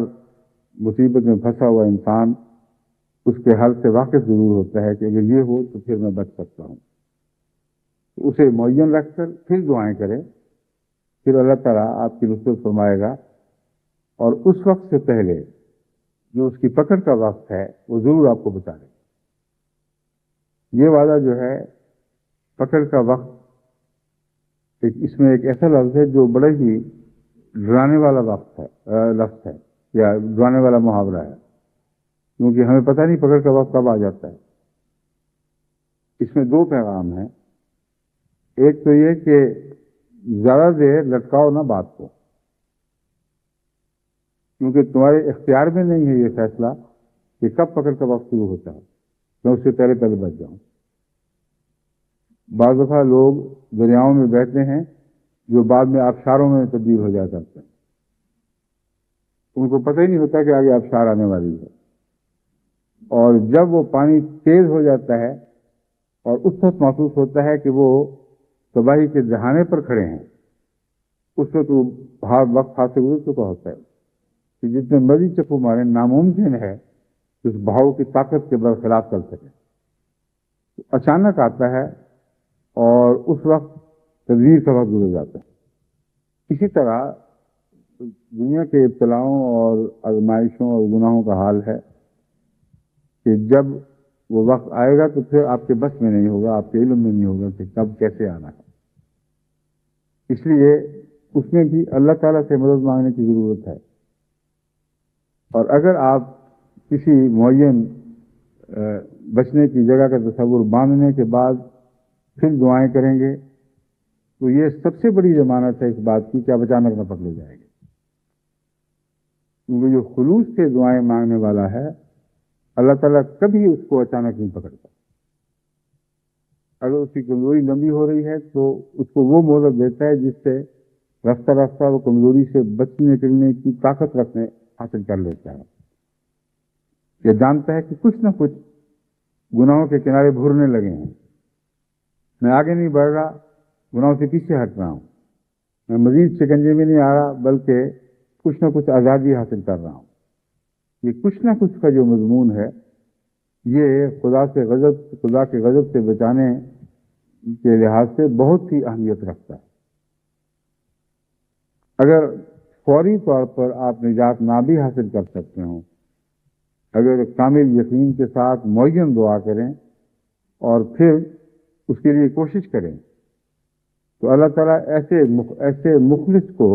مصیبت میں پھنسا ہوا انسان اس کے حل سے واقف ضرور ہوتا ہے کہ اگر یہ ہو تو پھر میں بچ سکتا ہوں. اسے معین رکھ کر پھر دعائیں کریں، پھر اللہ تعالیٰ آپ کی نصرت فرمائے گا. اور اس وقت سے پہلے جو اس کی پکڑ کا وقت ہے وہ ضرور آپ کو بچا لے گا. یہ وعدہ جو ہے پکڑ کا وقت، اس میں ایک ایسا لفظ ہے جو بڑا ہی ڈرانے والا لفظ ہے یا ڈرانے والا محاورہ ہے، کیونکہ ہمیں پتہ نہیں پکڑ کا وقت کب آ جاتا ہے. اس میں دو پیغام ہیں. ایک تو یہ کہ زیادہ دیر لٹکاؤ نہ بات کو، کیونکہ تمہارے اختیار میں نہیں ہے یہ فیصلہ کہ کب پکڑ کا وقت شروع ہوتا ہے. میں اس سے پہلے بچ جاؤں. بعض دفعہ لوگ دریاؤں میں بیٹھتے ہیں جو بعد میں آبشاروں میں تبدیل ہو جایا کرتے ہیں. ان کو پتہ ہی نہیں ہوتا کہ آگے آبشار آنے والی ہے. اور جب وہ پانی تیز ہو جاتا ہے اور اس وقت محسوس ہوتا ہے کہ وہ تباہی کے دہانے پر کھڑے ہیں، اس وقت وہ وقت ہاتھ سے گزر چکا ہوتا ہے کہ جتنے مرضی چپو مارے ناممکن ہے کہ اس بہاؤ کی طاقت کے برخلاف چل سکے. اچانک آتا ہے اور اس وقت تدبیر کا وقت گزر جاتا ہے. اسی طرح دنیا کے ابتلاؤں اور آزمائشوں اور گناہوں کا حال ہے کہ جب وہ وقت آئے گا تو پھر آپ کے بس میں نہیں ہوگا، آپ کے علم میں نہیں ہوگا کہ کب کیسے آنا ہے. اس لیے اس میں بھی اللہ تعالیٰ سے مدد مانگنے کی ضرورت ہے. اور اگر آپ کسی معین بچنے کی جگہ کا تصور باندھنے کے بعد پھر دعائیں کریں گے تو یہ سب سے بڑی ضمانت ہے اس بات کی کہ آپ اچانک نہ پکڑے جائیں گے. کیونکہ جو خلوص سے دعائیں مانگنے والا ہے اللہ تعالیٰ کبھی اس کو اچانک نہیں پکڑتا. اگر اس کی کمزوری لمبی ہو رہی ہے تو اس کو وہ مہلت دیتا ہے جس سے رفتہ رفتہ وہ کمزوری سے بچنے نکلنے کی طاقت حاصل کر لیتا ہے. یہ جانتا ہے کہ کچھ نہ کچھ گناہوں کے کنارے بھرنے لگے ہیں، میں آگے نہیں بڑھ رہا، گناہوں سے پیچھے ہٹ رہا ہوں، میں مزید شکنجے میں نہیں آ رہا بلکہ کچھ نہ کچھ آزادی حاصل کر رہا ہوں. یہ کچھ نہ کچھ کا جو مضمون ہے یہ خدا کے غضب سے بچانے کے لحاظ سے بہت ہی اہمیت رکھتا ہے. اگر فوری طور پر آپ نجات نہ بھی حاصل کر سکتے ہوں، اگر کامل یقین کے ساتھ معین دعا کریں اور پھر اس کے لیے کوشش کریں تو اللہ تعالیٰ ایسے مخلص کو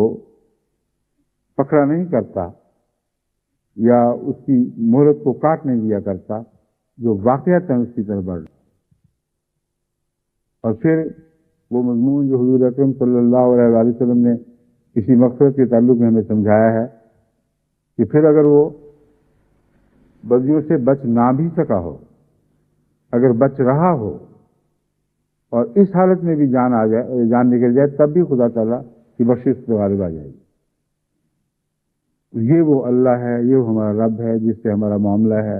پکڑا نہیں کرتا یا اس کی مہلت کو کاٹ نہیں دیا کرتا جو واقعتاً اس کی طرف بڑھ رہا. اور پھر وہ مضمون جو حضور اکرم صلی اللہ علیہ وآلہ وسلم نے اسی مقصد کے تعلق میں ہمیں سمجھایا ہے کہ پھر اگر وہ بدیوں سے بچ نہ بھی سکا ہو، اگر بچ رہا ہو اور اس حالت میں بھی جان نکل جائے تب بھی خدا تعالیٰ کی بخشش سے غالب آ جائے گی. یہ وہ اللہ ہے، یہ ہمارا رب ہے جس سے ہمارا معاملہ ہے،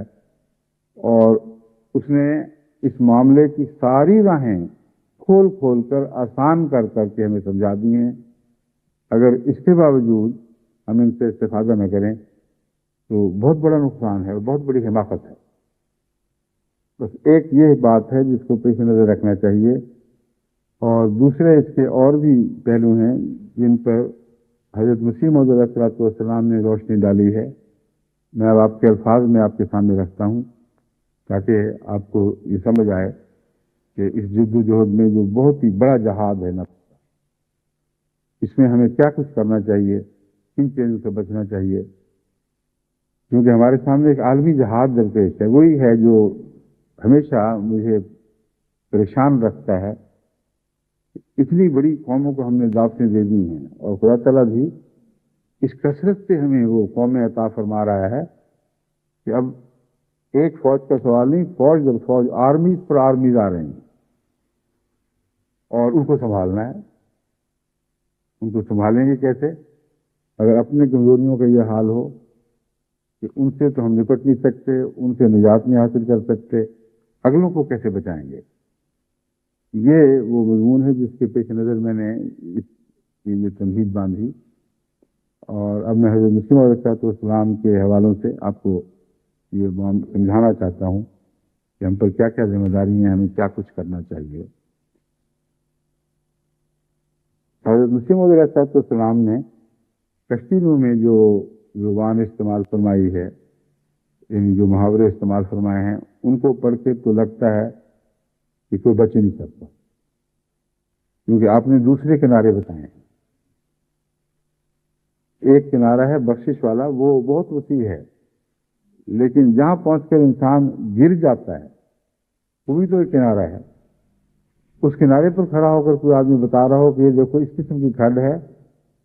اور اس نے اس معاملے کی ساری راہیں کھول کھول کر آسان کر کے ہمیں سمجھا دی ہیں. اگر اس کے باوجود ہم ان سے استفادہ نہ کریں تو بہت بڑا نقصان ہے اور بہت بڑی حماقت ہے. بس ایک یہ بات ہے جس کو پیش نظر رکھنا چاہیے، اور دوسرے اس کے اور بھی پہلو ہیں جن پر حضرت مسیح موعود علیہ السلام نے روشنی ڈالی ہے. میں اب آپ کے الفاظ میں آپ کے سامنے رکھتا ہوں تاکہ آپ کو یہ سمجھ آئے کہ اس جد و جہد میں جو بہت ہی بڑا جہاد ہے نفس کا، اس میں ہمیں کیا کچھ کرنا چاہیے، کن چیزوں سے بچنا چاہیے. کیونکہ ہمارے سامنے ایک عالمی جہاد درپیش ہے. وہی ہے جو ہمیشہ مجھے پریشان رکھتا ہے. اتنی بڑی قوموں کو ہم نے دعوتیں دے دی ہیں اور خدا تعالیٰ بھی اس کثرت سے ہمیں وہ قومیں عطا فرما رہا ہے کہ اب ایک فوج کا سوال نہیں، فوج در فوج، آرمیز پر آرمیز آ رہے ہیں اور ان کو سنبھالنا ہے. ان کو سنبھالیں گے کیسے اگر اپنے کمزوریوں کا یہ حال ہو کہ ان سے تو ہم نپٹ نہیں سکتے، ان سے نجات نہیں حاصل کر سکتے، اگلوں کو کیسے بچائیں گے؟ یہ وہ مضمون ہے جس کے پیش نظر میں نے یہ تمہید باندھی، اور اب میں حضرت مسلم علیہ السلام کے حوالوں سے آپ کو یہ سمجھانا چاہتا ہوں کہ ہم پر کیا کیا ذمہ داری ہیں، ہمیں کیا کچھ کرنا چاہیے۔ حضرت مسلم علیہ السلام نے کشتیوں میں جو زبان استعمال فرمائی ہے، یعنی جو محاورے استعمال فرمائے ہیں، ان کو پڑھ کے تو لگتا ہے کہ کوئی بچ نہیں سکتا، کیونکہ آپ نے دوسرے کنارے بتائے ہیں۔ ایک کنارہ ہے بخشش والا، وہ بہت وسیع ہے، لیکن جہاں پہنچ کر انسان گر جاتا ہے وہ بھی تو ایک کنارہ ہے۔ اس کنارے پر کھڑا ہو کر کوئی آدمی بتا رہا ہو کہ یہ دیکھو اس قسم کی کھڈ ہے،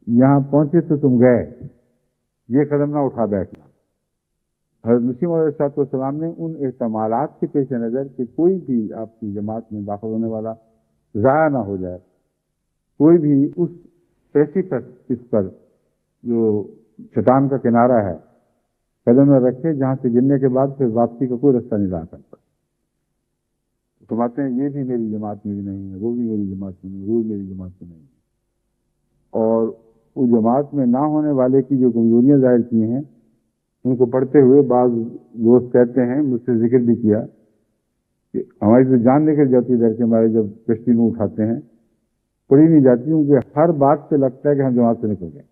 یہاں پہنچے تو تم گئے، یہ قدم نہ اٹھا بیٹھنا۔ حضرت مسیح علیہ السلام نے ان احتمالات کے پیش نظر کہ کوئی بھی آپ کی جماعت میں داخل ہونے والا ضائع نہ ہو جائے، کوئی بھی اس اس پر جو چٹان کا کنارہ ہے قدم نہ رکھے جہاں سے گرنے کے بعد پھر واپسی کا کوئی رستہ نہیں رہا کرتا۔ فرماتے ہیں یہ بھی میری جماعت میں بھی نہیں ہے، وہ بھی میری جماعت میں نہیں ہے، وہ بھی میری جماعت میں نہیں ہے۔ اور اس جماعت میں نہ ہونے والے کی جو کمزوریاں ظاہر کی ہیں ان کو پڑھتے ہوئے بعض دوست کہتے ہیں، مجھ سے ذکر بھی کیا کہ ہماری تو جان نکل جاتی ہے در کے ہمارے جب کشتی میں اٹھاتے ہیں، پڑھی نہیں جاتی، کیونکہ ہر بات سے لگتا ہے کہ ہم جماعت سے نکل گئے۔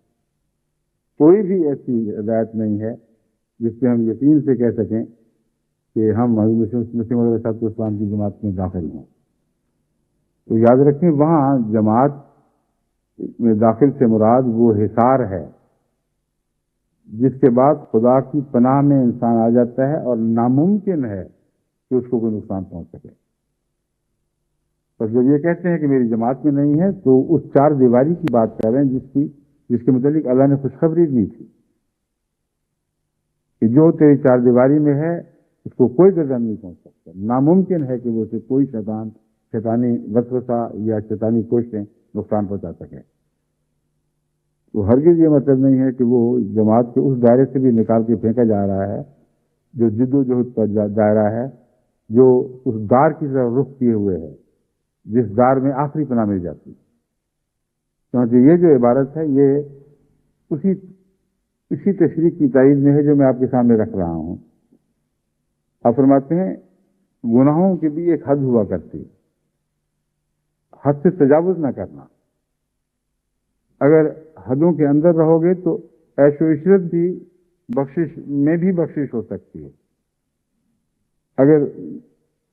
کوئی بھی ایسی ہدایت نہیں ہے جس پہ ہم یقین سے کہہ سکیں کہ ہم حضرت مسیح علیہ السلام کی جماعت میں داخل ہوں۔ تو یاد رکھیں وہاں جماعت میں داخل سے مراد وہ حصار ہے جس کے بعد خدا کی پناہ میں انسان آ جاتا ہے اور ناممکن ہے کہ اس کو کوئی نقصان پہنچ سکے۔ بس جب یہ کہتے ہیں کہ میری جماعت میں نہیں ہے تو اس چار دیواری کی بات کر رہے ہیں جس کے متعلق اللہ نے خوشخبری دی تھی کہ جو تیری چار دیواری میں ہے اس کو کوئی گردن نہیں پہنچ سکتا، ناممکن ہے کہ وہ اسے کوئی شیطانی وسوسہ یا شیطانی کوششیں نقصان پہنچا سکے۔ تو ہرگز یہ مطلب نہیں ہے کہ وہ جماعت کے اس دائرے سے بھی نکال کے پھینکا جا رہا ہے جو جد و جہد کا دائرہ ہے، جو اس دار کی طرف رخ کیے ہوئے ہے جس دار میں آخری پناہ مل جاتی ہے۔ چنانچہ یہ جو عبارت ہے یہ اسی تشریح کی تائید میں ہے جو میں آپ کے سامنے رکھ رہا ہوں۔ آپ فرماتے ہیں گناہوں کی بھی ایک حد ہوا کرتی ہے، حد سے تجاوز نہ کرنا۔ اگر حدوں کے اندر رہو گے تو عیش و عشرت بھی بخشش میں بھی بخشش ہو سکتی ہے۔ اگر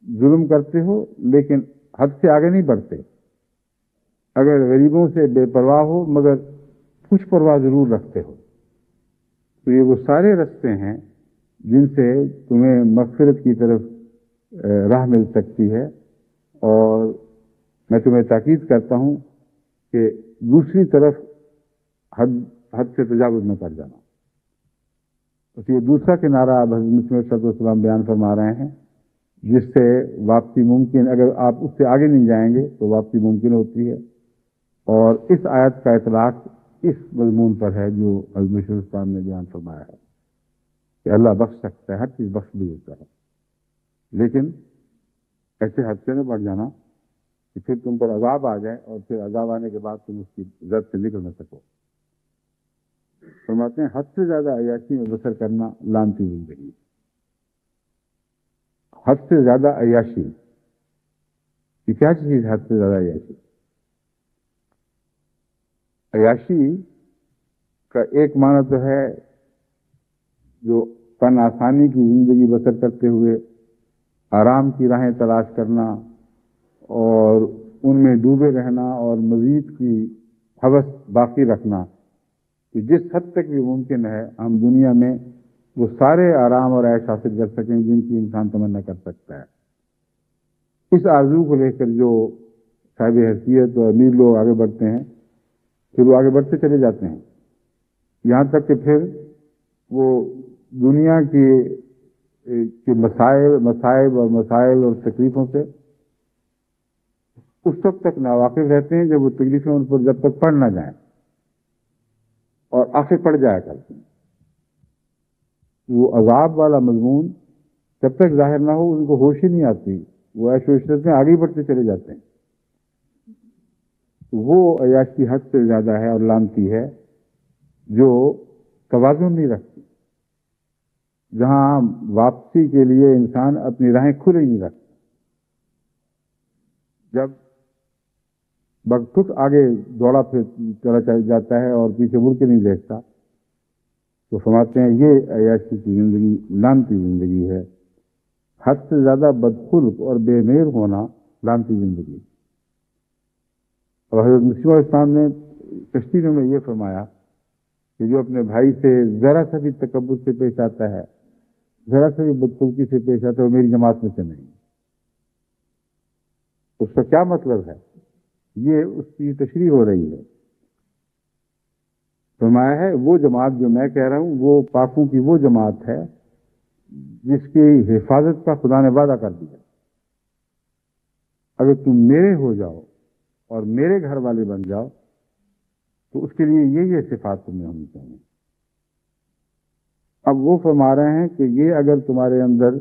ظلم کرتے ہو لیکن حد سے آگے نہیں بڑھتے، اگر غریبوں سے بے پرواہ ہو مگر کچھ پرواہ ضرور رکھتے ہو، تو یہ وہ سارے رستے ہیں جن سے تمہیں مغفرت کی طرف راہ مل سکتی ہے۔ اور میں تمہیں تاکید کرتا ہوں کہ دوسری طرف حد سے تجاوز نہ کر جانا۔ تو یہ دوسرا کنارہ اب حضرت مسیح علیہ السلام بیان فرما رہے ہیں جس سے واپسی ممکن، اگر آپ اس سے آگے نہیں جائیں گے تو واپسی ممکن ہوتی ہے۔ اور اس آیت کا اطلاق اس مضمون پر ہے جو حضرت مسیح علیہ السلام نے بیان فرمایا ہے کہ اللہ بخش سکتا ہے، ہر چیز بخش بھی ہوتا ہے، لیکن ایسے حد سے نہ بڑھ جانا کہ پھر تم پر عذاب آ جائے اور پھر عذاب آنے کے بعد تم اس کی زد سے نکل نہ سکو۔ فرماتے ہیں حد سے زیادہ عیاشی میں بسر کرنا لعنتی زندگی۔ حد سے زیادہ عیاشی، یہ کیا چیز ہے؟ حد سے زیادہ عیاشی، عیاشی کا ایک معنی تو ہے جو فن آسانی کی زندگی بسر کرتے ہوئے آرام کی راہیں تلاش کرنا اور ان میں ڈوبے رہنا اور مزید کی ہوس باقی رکھنا، کہ جس حد تک بھی ممکن ہے ہم دنیا میں وہ سارے آرام اور عیش حاصل کر سکیں جن کی انسان تمنا کر سکتا ہے۔ اس آرزو کو لے کر جو صاحب حیثیت اور امیر لوگ آگے بڑھتے ہیں پھر وہ آگے بڑھتے چلے جاتے ہیں، یہاں تک کہ پھر وہ دنیا کی مسائل اور تکلیفوں سے اس وقت تک ناواقف رہتے ہیں جب وہ تکلیفیں ان پر جب تک پڑ نہ جائیں، اور آخر پڑ جایا کرتے ہیں۔ وہ عذاب والا مضمون جب تک ظاہر نہ ہو ان کو ہوش ہی نہیں آتی، وہ عیش و عشرت میں آگے بڑھتے چلے جاتے ہیں۔ وہ عیاشی حد سے زیادہ ہے اور لانتی ہے جو توازن نہیں رکھتی، جہاں واپسی کے لیے انسان اپنی راہیں کھلے ہی نہیں رکھتا۔ جب وقت آگے دوڑا پھر چلا جاتا ہے اور پیچھے مڑ کے نہیں دیکھتا تو فرماتے ہیں یہ عیاشی کی زندگی لانتی زندگی ہے، حد سے زیادہ بدخلق اور بے مہر ہونا لانتی زندگی۔ اور حضرت مسیح علیہ السلام نے تشریح میں یہ فرمایا کہ جو اپنے بھائی سے ذرا سا بھی تکبر سے پیش آتا ہے، ذرا سا بھی بدخلقی سے پیش آتا ہے، وہ میری جماعت میں سے نہیں۔ اس کا کیا مطلب ہے؟ یہ اس کی تشریح ہو رہی ہے۔ فرمایا ہے وہ جماعت جو میں کہہ رہا ہوں وہ پاکوں کی وہ جماعت ہے جس کی حفاظت کا خدا نے وعدہ کر دیا۔ اگر تم میرے ہو جاؤ اور میرے گھر والے بن جاؤ تو اس کے لیے یہ صفات تمہیں ہونی چاہیے۔ اب وہ فرما رہے ہیں کہ یہ اگر تمہارے اندر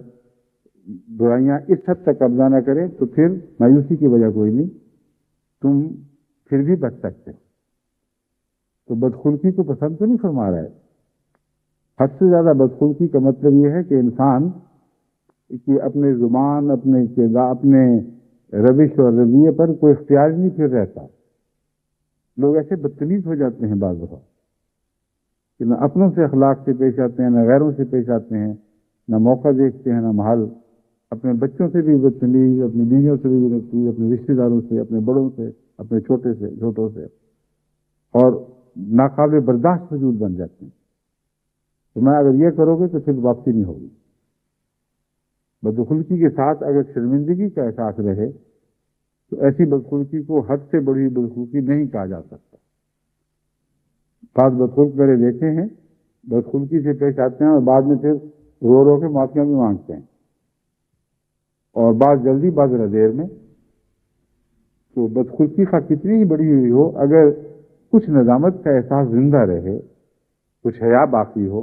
برائیاں اس حد تک قبضہ نہ کریں تو پھر مایوسی کی وجہ کوئی نہیں، تم پھر بھی بچ سکتے ہو۔ تو بدخلقی کو پسند تو نہیں فرما رہا ہے۔ حد سے زیادہ بدخلقی کا مطلب یہ ہے کہ انسان کی اپنے زبان، اپنے روش اور رویے پر کوئی اختیار نہیں پھر رہتا۔ لوگ ایسے بدتمیز ہو جاتے ہیں بعض دفعہ کہ نہ اپنوں سے اخلاق سے پیش آتے ہیں، نہ غیروں سے پیش آتے ہیں، نہ موقع دیکھتے ہیں، نہ محل۔ اپنے بچوں سے بھی بدتمیز، اپنی بیویوں سے بھی بدتمیز، اپنے رشتہ داروں سے، اپنے بڑوں سے، اپنے چھوٹوں سے، اور ناقابل برداشت وجود بن جاتے ہیں۔ تو میں اگر یہ کرو گے تو پھر واپسی نہیں ہوگی۔ بدخلقی کے ساتھ اگر شرمندگی کا احساس رہے تو ایسی بدخلقی کو حد سے بڑی بدخلقی نہیں کہا جا سکتا۔ بعض بدخلق میرے دیکھے ہیں بدخلقی سے پیش آتے ہیں اور بعد میں پھر رو رو کے معافیاں بھی مانگتے ہیں، اور بعض جلدی بعض ذرا دیر میں۔ تو بدخلقی کا کتنی ہی بڑی ہوئی ہو، اگر کچھ ندامت کا احساس زندہ رہے، کچھ حیا باقی ہو،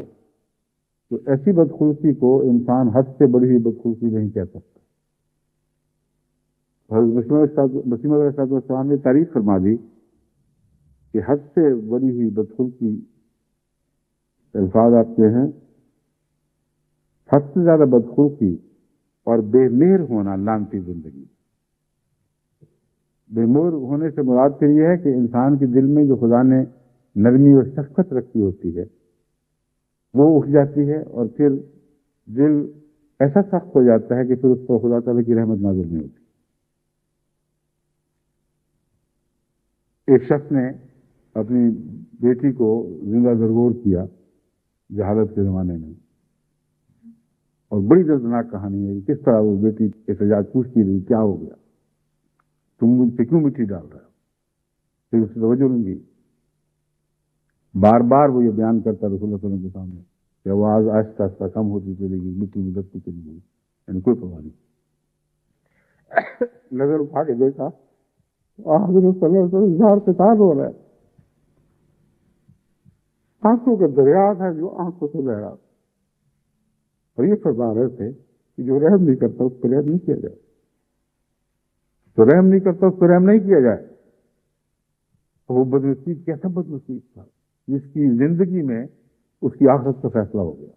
تو ایسی بدخلقی کو انسان حد سے بڑی ہوئی بدخلقی نہیں کہہ سکتا۔ حضرت مسیح علیہ السلام نے تعریف فرما دی کہ حد سے بڑی ہوئی بدخلقی الفاظ آپ کے ہیں، حد سے زیادہ بدخلقی اور بے مہر ہونا لانتی زندگی۔ بے مہر ہونے سے مراد پھر یہ ہے کہ انسان کے دل میں جو خدا نے نرمی اور شفقت رکھی ہوتی ہے وہ اٹھ جاتی ہے، اور پھر دل ایسا سخت ہو جاتا ہے کہ پھر اس کو خدا تعالیٰ کی رحمت نازل نہیں ہوتی۔ ایک شخص نے اپنی بیٹی کو زندہ درگور کیا جہالت کے زمانے میں، اور بڑی دردناک کہانی ہے کس طرح وہ بیٹی احتجاج پوچھتی رہی کیا ہو گیا، تم مجھ پہ کیوں مٹی ڈال رہے ہو؟ پھر اس کی توجہ نہیں دی۔ بار بار وہ یہ بیان کرتا رسول اللہ صلی اللہ علیہ وسلم کے سامنے کہ آواز آہستہ آہستہ کم ہوتی چلی گئی، مٹی میں لگتی چلی گئی، یعنی کوئی پرواہ نہیں۔ نظر اٹھا کے دیکھا حضرت صلی اللہ علیہ وسلم اظہار سے تار ہو رہا ہے، آنکھوں کا دریا تھا جو آنکھوں سے بہ رہا تھا، اور یہ فرما رہے تھے کہ جو رحم نہیں کرتا اس پر رحم نہیں کیا جائے، تو رحم نہیں کرتا اس پر رحم نہیں کیا جائے۔ وہ بدنصیب کیسا بدنصیب تھا جس کی زندگی میں اس کی آخرت کا فیصلہ ہو گیا۔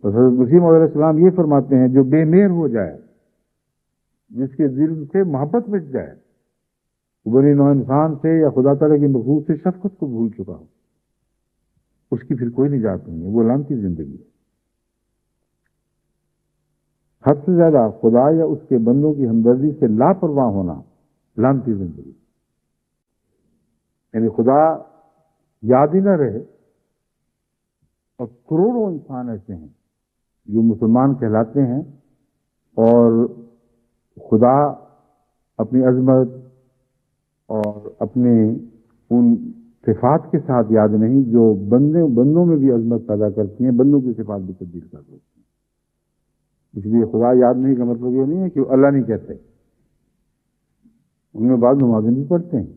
تو حضرت مسیح علیہ السلام یہ فرماتے ہیں جو بے مہر ہو جائے، جس کے دل سے محبت مٹ جائے، بنی نوع انسان سے یا خدا تعالیٰ کی مخلوق سے شفقت کو بھول چکا ہو، اس کی پھر کوئی نجات نہیں ہے، وہ لعنتی زندگی ہے۔ حد سے زیادہ خدا یا اس کے بندوں کی ہمدردی سے لاپرواہ ہونا لعنتی زندگی، یعنی خدا یاد ہی نہ رہے۔ اور کروڑوں انسان ایسے ہیں جو مسلمان کہلاتے ہیں اور خدا اپنی عظمت اور اپنے ان صفات کے ساتھ یاد نہیں جو بندوں میں بھی عظمت پیدا کرتی ہیں، بندوں کی صفات بھی تبدیل کر دیتی ہیں۔ اس لیے خدا یاد نہیں کا مطلب یہ نہیں ہے کہ وہ اللہ نہیں کہتے، ان میں بعض نمازیں بھی پڑھتے ہیں،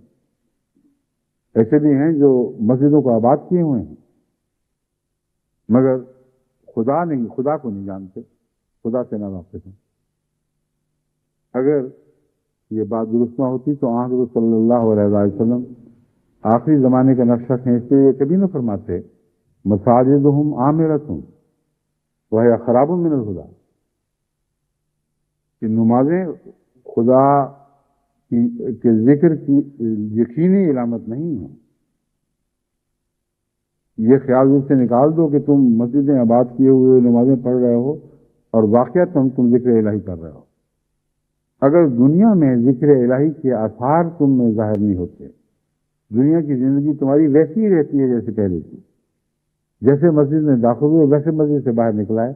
ایسے بھی ہیں جو مسجدوں کو آباد کیے ہوئے ہیں، مگر خدا کو نہیں جانتے، خدا سے نہ واقف ہیں۔ اگر یہ بات درست نہ ہوتی تو حضرت صلی اللہ علیہ وسلم آخری زمانے کا نقشہ کھینچتے ہوئے کبھی نہ فرماتے مساجدہم عامرۃ وہی خراب من الہدی، کہ نمازیں خدا کے ذکر کی یقینی علامت نہیں ہیں۔ یہ خیال دل سے نکال دو کہ تم مسجدیں آباد کیے ہوئے نمازیں پڑھ رہے ہو اور واقعتاً تم ذکر الہی کر رہے ہو۔ اگر دنیا میں ذکر الہی کے آثار تم میں ظاہر نہیں ہوتے، دنیا کی زندگی تمہاری ویسی ہی رہتی ہے جیسے پہلے تھی، جیسے مسجد میں داخل ہوئے ویسے مسجد سے باہر نکلا ہے،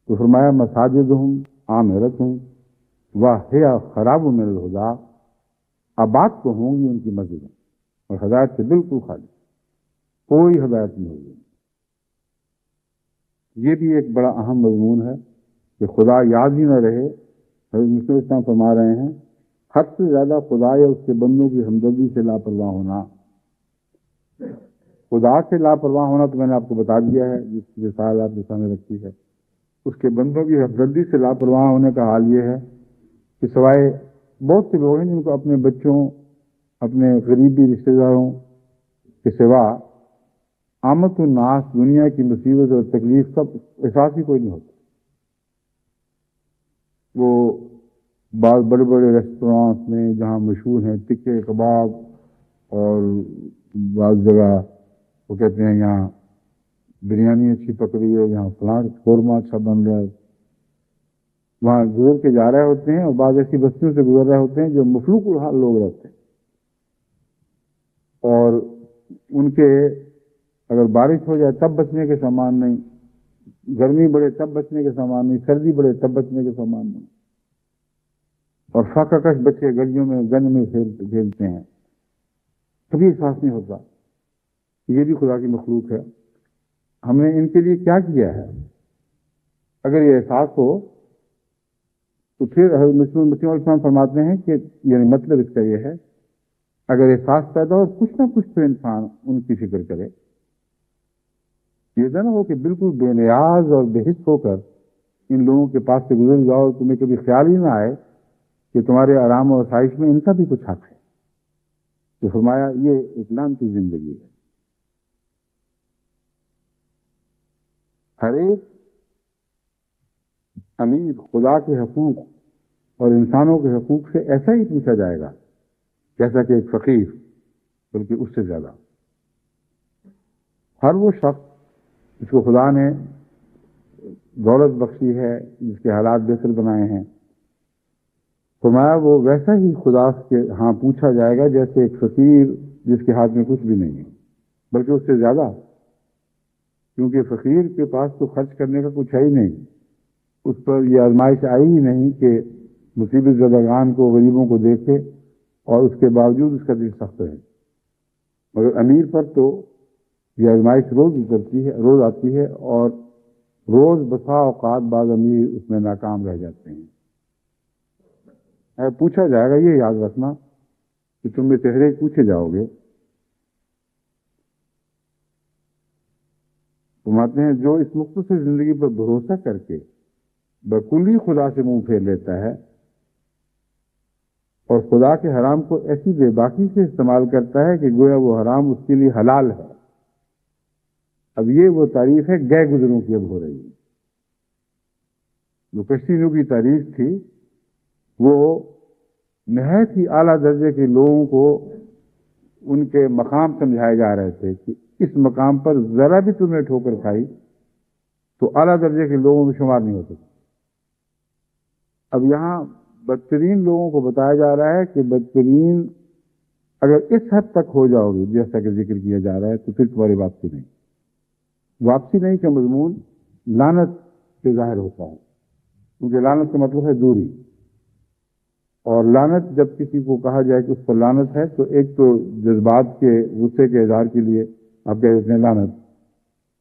تو فرمایا مساجدہم عامرۃ وہی خراب من الہدی، آباد تو ہوں گی ان کی مسجدیں اور ہدایت سے بالکل خالی، کوئی ہدایت نہیں ہوگی۔ یہ بھی ایک بڑا اہم مضمون ہے کہ خدا یاد ہی نہ رہے۔ حضرت مسلم اسلام فرما رہے ہیں حد سے زیادہ خدا یا اس کے بندوں کی ہمدردی سے لاپرواہ ہونا۔ خدا سے لاپرواہ ہونا تو میں نے آپ کو بتا دیا ہے، جس کی مثال آپ کے سامنے رکھی ہے۔ اس کے بندوں کی ہمدردی سے لاپرواہ ہونے کا حال یہ ہے کہ سوائے بہت سے لوگ ہیں جن کو اپنے بچوں، اپنے قریبی رشتہ داروں کے سوا آمد الناس، دنیا کی مصیبت اور تکلیف کا احساس ہی کوئی نہیں ہوتا۔ وہ بعض بڑے بڑے ریسٹورانس میں جہاں مشہور ہیں ٹکے کباب، اور بعض جگہ وہ کہتے ہیں یہاں بریانی اچھی پک رہی ہے، یہاں فلاں قورمہ اچھا بن رہا ہے، وہاں گزر کے جا رہے ہوتے ہیں، اور بعض ایسی بستیوں سے گزر رہے ہوتے ہیں جو مفلوق الحال لوگ رہتے ہیں، اور ان کے اگر بارش ہو جائے تب بچنے کے سامان نہیں، گرمی بڑھے تب بچنے کے سامان نہیں، سردی بڑھے تب بچنے کے سامان نہیں، اور فاقہ کش بچے گلیوں میں گند میں کھیلتے ہیں، کبھی احساس نہیں ہوتا۔ یہ بھی خدا کی مخلوق ہے۔ ہم نے ان کے لیے کیا کیا ہے؟ اگر یہ احساس ہو تو پھر حضرت مسلم علیہ السلام فرماتے ہیں کہ یعنی مطلب اس کا یہ ہے اگر احساس پیدا ہو کچھ نہ کچھ تو انسان ان کی فکر کرے۔ یہ نہ ہو کہ بالکل بے نیاز اور بے حس ہو کر ان لوگوں کے پاس سے گزر جاؤ اور تمہیں کبھی خیال ہی نہ آئے کہ تمہارے آرام و آسائش میں ان کا بھی کچھ حق ہے۔ تو فرمایا یہ ایک لعنتی زندگی ہے۔ ہر ایک امیر خدا کے حقوق اور انسانوں کے حقوق سے ایسا ہی پوچھا جائے گا جیسا کہ ایک فقیر، بلکہ اس سے زیادہ۔ ہر وہ شخص جس کو خدا نے دولت بخشی ہے، جس کے حالات بہتر بنائے ہیں، فرمایا وہ ویسا ہی خدا کے ہاں پوچھا جائے گا جیسے ایک فقیر جس کے ہاتھ میں کچھ بھی نہیں ہے، بلکہ اس سے زیادہ، کیونکہ فقیر کے پاس تو خرچ کرنے کا کچھ ہے ہی نہیں، اس پر یہ آزمائش آئی ہی نہیں کہ مصیبت زدگان کو، غریبوں کو دیکھے اور اس کے باوجود اس کا دل سخت ہے۔ مگر امیر پر تو یہ آزمائش روز اترتی ہے، روز آتی ہے، اور روز بسا اوقات بعض امیر اس میں ناکام رہ جاتے ہیں۔ پوچھا جائے گا، یہ یاد رکھنا کہ تم میں تحریک پوچھے جاؤ گے۔ فرماتے ہیں جو اس مختصر زندگی پر بھروسہ کر کے بکلی خدا سے منہ پھیر لیتا ہے اور خدا کے حرام کو ایسی بے باکی سے استعمال کرتا ہے کہ گویا وہ حرام اس کے لیے حلال ہے۔ اب یہ وہ تعریف ہے گئے گزروں کی اب ہو رہی ہے۔ جو کشتی نو کی تعریف تھی وہ نہایت ہی اعلیٰ درجے کے لوگوں کو ان کے مقام سمجھائے جا رہے تھے کہ اس مقام پر ذرا بھی تم نے ٹھوکر کھائی تو اعلیٰ درجے کے لوگوں میں شمار نہیں ہوتے۔ اب یہاں بدترین لوگوں کو بتایا جا رہا ہے کہ بدترین اگر اس حد تک ہو جاؤ گے جیسا کہ ذکر کیا جا رہا ہے تو پھر تمہاری واپسی نہیں۔ واپسی نہیں کا مضمون لعنت سے ظاہر ہوتا ہے، کیونکہ لعنت کا مطلب ہے دوری، اور لعنت جب کسی کو کہا جائے کہ اس پر لعنت ہے تو ایک تو جذبات کے غصے کے اظہار کے لیے آپ کہہ دیتے ہیں لعنت،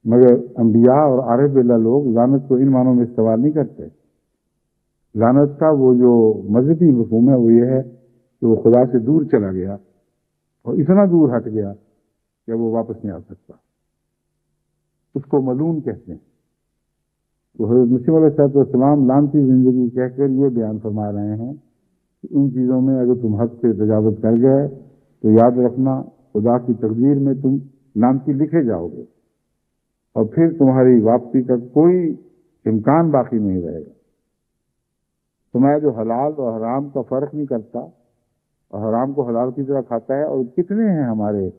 مگر انبیاء اور عارف باللہ لوگ لعنت کو ان معنوں میں استعمال نہیں کرتے۔ لعنت کا وہ جو مذہبی مفہوم ہے وہ یہ ہے کہ وہ خدا سے دور چلا گیا اور اتنا دور ہٹ گیا کہ وہ واپس نہیں آ سکتا، اس کو ملعون کہتے ہیں۔ تو حضرت مسیح علیہ السلام لعنتی زندگی کہہ کر یہ بیان فرما رہے ہیں کہ ان چیزوں میں اگر تم حد سے تجاوز کر گئے تو یاد رکھنا خدا کی تقدیر میں تم لعنتی لکھے جاؤ گے، اور پھر تمہاری واپسی کا کوئی امکان باقی نہیں رہے گا۔ تمہیں جو حلال اور حرام کا فرق نہیں کرتا اور حرام کو حلال کی طرح کھاتا ہے، اور کتنے ہیں ہمارے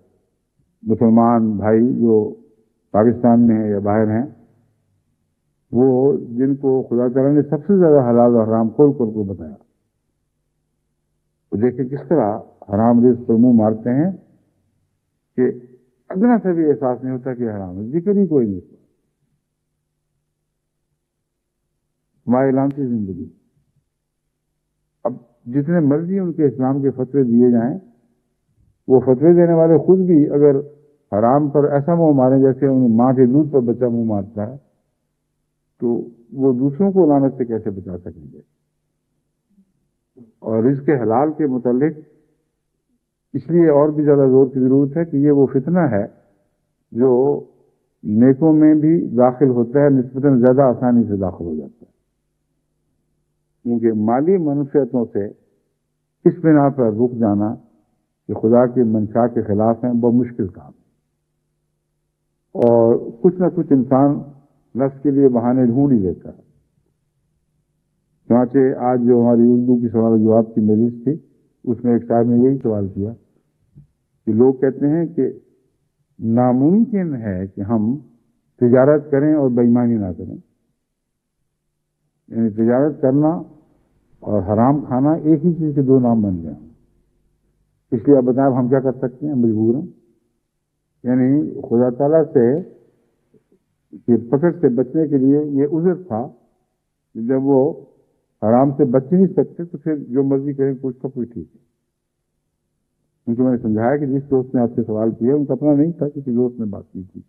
مسلمان بھائی جو پاکستان میں ہیں یا باہر ہیں، وہ جن کو خدا تعالیٰ نے سب سے زیادہ حلال اور حرام کھول کر کو بتایا، وہ دیکھیں کس طرح حرام رزق پر منہ مارتے ہیں کہ ادنا سے بھی احساس نہیں ہوتا کہ حرام ہے، ذکر ہی کوئی نہیں۔ ہماری لعنتی زندگی، اب جتنے مرضی ان کے اسلام کے فتوے دیے جائیں، وہ فتوے دینے والے خود بھی اگر حرام پر ایسا منہ ماریں جیسے ان ماں کے دودھ پر بچہ منہ مارتا ہے، تو وہ دوسروں کو لعنت سے کیسے بچا سکیں گے؟ اور رزق حلال کے متعلق اس لیے اور بھی زیادہ زور کی ضرورت ہے کہ یہ وہ فتنہ ہے جو نیکوں میں بھی داخل ہوتا ہے، نسبتاً زیادہ آسانی سے داخل ہو جاتا ہے، کیونکہ مالی منفعتوں سے اس بنا پر رک جانا کہ خدا کی منشا کے خلاف ہیں، بہت مشکل کام ہے، اور کچھ نہ کچھ انسان نفس کے لیے بہانے ڈھونڈ ہی لیتا ہے۔ چنانچہ آج جو ہماری اردو کی سوال و جواب کی مجلس تھی، اس میں ایک صاحب نے یہی سوال کیا کہ لوگ کہتے ہیں کہ ناممکن ہے کہ ہم تجارت کریں اور بے ایمانی نہ کریں، یعنی تجارت کرنا اور حرام کھانا ایک ہی چیز کے دو نام بن گئے ہیں۔ اس لیے آپ بتائیں ہم کیا کر سکتے ہیں؟ مجبور ہیں۔ یعنی خدا تعالیٰ سے کہ پکڑ سے بچنے کے لیے یہ عذر تھا کہ جب وہ حرام سے بچ نہیں سکتے تو پھر جو مرضی کریں کچھ کا کوئی ٹھیک ہے۔ ان کو میں نے سمجھایا کہ جس دوست نے آپ سے سوال کیا ان کا اپنا نہیں تھا، کسی دوست نے بات کی تھی،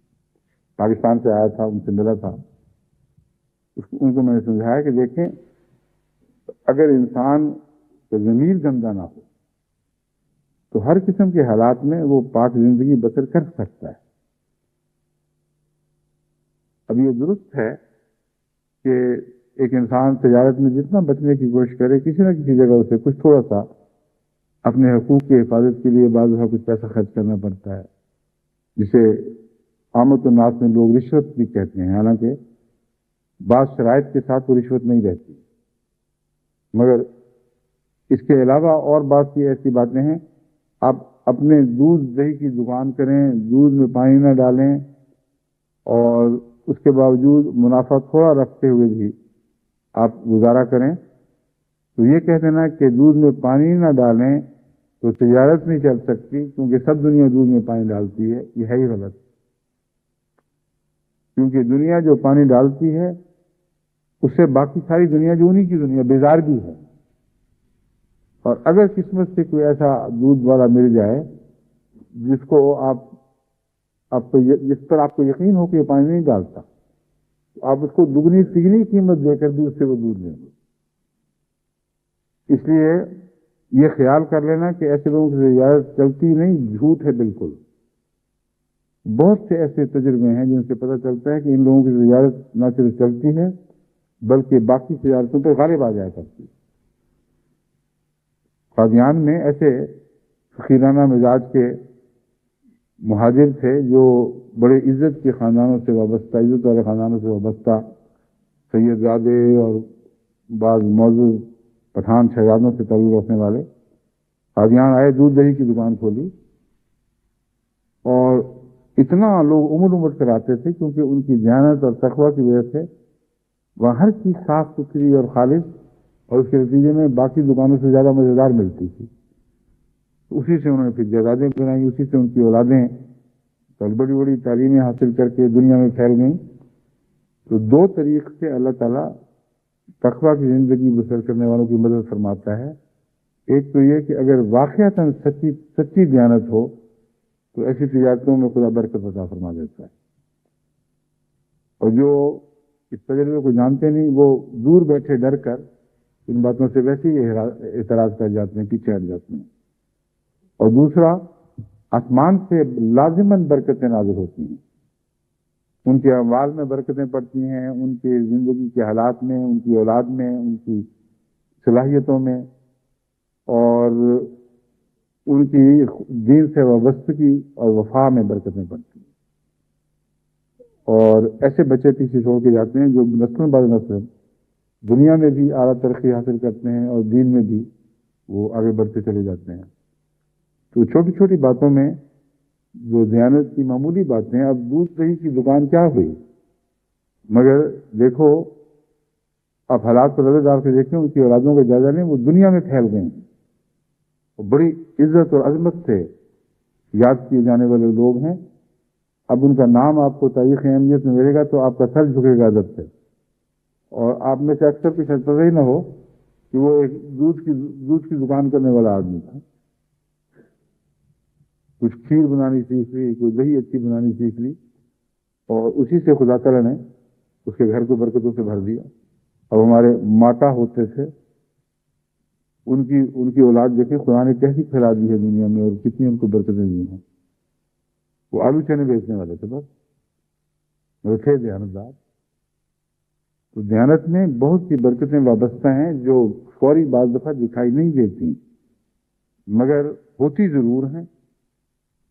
پاکستان سے آیا تھا، ان سے ملا تھا، ان کو میں نے سمجھایا کہ دیکھیں اگر انسان کا ضمیر گندہ نہ ہو تو ہر قسم کے حالات میں وہ پاک زندگی بسر کر سکتا ہے۔ اب یہ درست ہے کہ ایک انسان تجارت میں جتنا بچنے کی کوشش کرے، کسی نہ کسی جگہ اسے کچھ تھوڑا سا اپنے حقوق کی حفاظت کے لیے بعض دفعہ کچھ پیسہ خرچ کرنا پڑتا ہے، جسے عامت الناس میں لوگ رشوت بھی کہتے ہیں، حالانکہ بعض شرائط کے ساتھ وہ رشوت نہیں رہتی، مگر اس کے علاوہ اور بعض کی ایسی باتیں ہیں۔ آپ اپنے دودھ دہی کی دکان کریں، دودھ میں پانی نہ ڈالیں، اور اس کے باوجود منافع تھوڑا رکھتے ہوئے بھی آپ گزارا کریں، تو یہ کہہ دینا کہ دودھ میں پانی نہ ڈالیں تو تجارت نہیں چل سکتی کیونکہ سب دنیا دودھ میں پانی ڈالتی ہے، یہ ہے ہی غلط۔ کیونکہ دنیا جو پانی ڈالتی ہے اس سے باقی ساری دنیا جو انہی کی دنیا بیزار بھی ہے، اور اگر قسمت سے کوئی ایسا دودھ والا مل جائے جس کو جس پر آپ کو یقین ہو کہ یہ پانی نہیں ڈالتا، تو آپ اس کو دگنی تگنی قیمت دے کر بھی اس سے وہ دودھ لیں گے۔ اس لیے یہ خیال کر لینا کہ ایسے لوگوں کی تجارت چلتی نہیں، جھوٹ ہے بالکل۔ بہت سے ایسے تجربے ہیں جن سے پتہ چلتا ہے کہ ان لوگوں کی تجارت نہ صرف چلتی ہے بلکہ باقی تجارتوں پر غالب آ جایا کرتی ہے۔ قادیان میں ایسے فقیرانہ مزاج کے مہاجر تھے جو بڑے عزت کے خاندانوں سے وابستہ، عزت والے خاندانوں سے وابستہ سید زادے اور بعض معزز پٹھان شہزادوں سے تعلق رکھنے والے قادیان آئے، دودھ دہی کی دکان کھولی، اور اتنا لوگ امٹ کر آتے تھے کیونکہ ان کی دیانت اور تقوی کی وجہ سے وہاں ہر چیز صاف ستھری اور خالص، اور اس کے نتیجے میں باقی دکانوں سے زیادہ مزیدار ملتی تھی۔ اسی سے انہوں نے پھر جائیدادیں بنائی، اسی سے ان کی اولادیں بڑی بڑی تعلیمیں حاصل کر کے دنیا میں پھیل گئیں۔ تو دو طریق سے اللہ تعالیٰ تقوی کی زندگی بسر کرنے والوں کی مدد فرماتا ہے۔ ایک تو یہ کہ اگر واقعتاً سچی دیانت ہو تو ایسی تجارتوں میں خدا برکت عطا فرما دیتا ہے، اور جو اس تجربے کو جانتے نہیں وہ دور بیٹھے ڈر کر ان باتوں سے ویسے ہی اعتراض کر جاتے ہیں، پیچھے ہٹ جاتے ہیں۔ اور دوسرا، آسمان سے لازماً برکتیں نازل ہوتی ہیں، ان کے اموال میں برکتیں پڑتی ہیں، ان کے زندگی کے حالات میں، ان کی اولاد میں، ان کی صلاحیتوں میں، اور ان کی دین سے وابستگی اور وفا میں برکتیں پڑتی ہیں۔ اور ایسے بچے پیچھے چھوڑ کے جاتے ہیں جو نسل بعد نسل دنیا میں بھی اعلیٰ ترقی حاصل کرتے ہیں اور دین میں بھی وہ آگے بڑھتے چلے جاتے ہیں۔ تو چھوٹی چھوٹی باتوں میں جو دیانت کی معمولی باتیں، اب دودھ دہی کی دکان کیا ہوئی، مگر دیکھو آپ حالات کو نظر ڈال کے دیکھیں، ان کی اولادوں کا جائزہ لیں، وہ دنیا میں پھیل گئے ہیں، اور بڑی عزت اور عظمت سے یاد کیے جانے والے لوگ ہیں۔ اب ان کا نام آپ کو تاریخ اہمیت میں ملے گا تو آپ کا سر جھکے گا ادب سے، اور آپ میں سے اکثر کی شاید پتہ ہی نہ ہو کہ وہ ایک دودھ کی دکان کرنے والا آدمی تھا۔ کچھ کھیر بنانی سیکھ لی، کوئی دہی اچھی بنانی سیکھ لی، اور اسی سے خدا تعالیٰ نے اس کے گھر کو برکتوں سے بھر دیا۔ اب ہمارے ماتا ہوتے تھے، ان کی اولاد دیکھیں خدا نے کیسی پھیلا دی ہے دنیا میں، اور کتنی ان کو برکتیں دی ہیں۔ وہ آلو چنے بیچنے والے تھے بس، وہ تھے دیانتدار۔ تو دیانت میں بہت سی برکتیں وابستہ ہیں جو فوری بعض دفعہ دکھائی نہیں دیتی، مگر ہوتی ضرور ہیں۔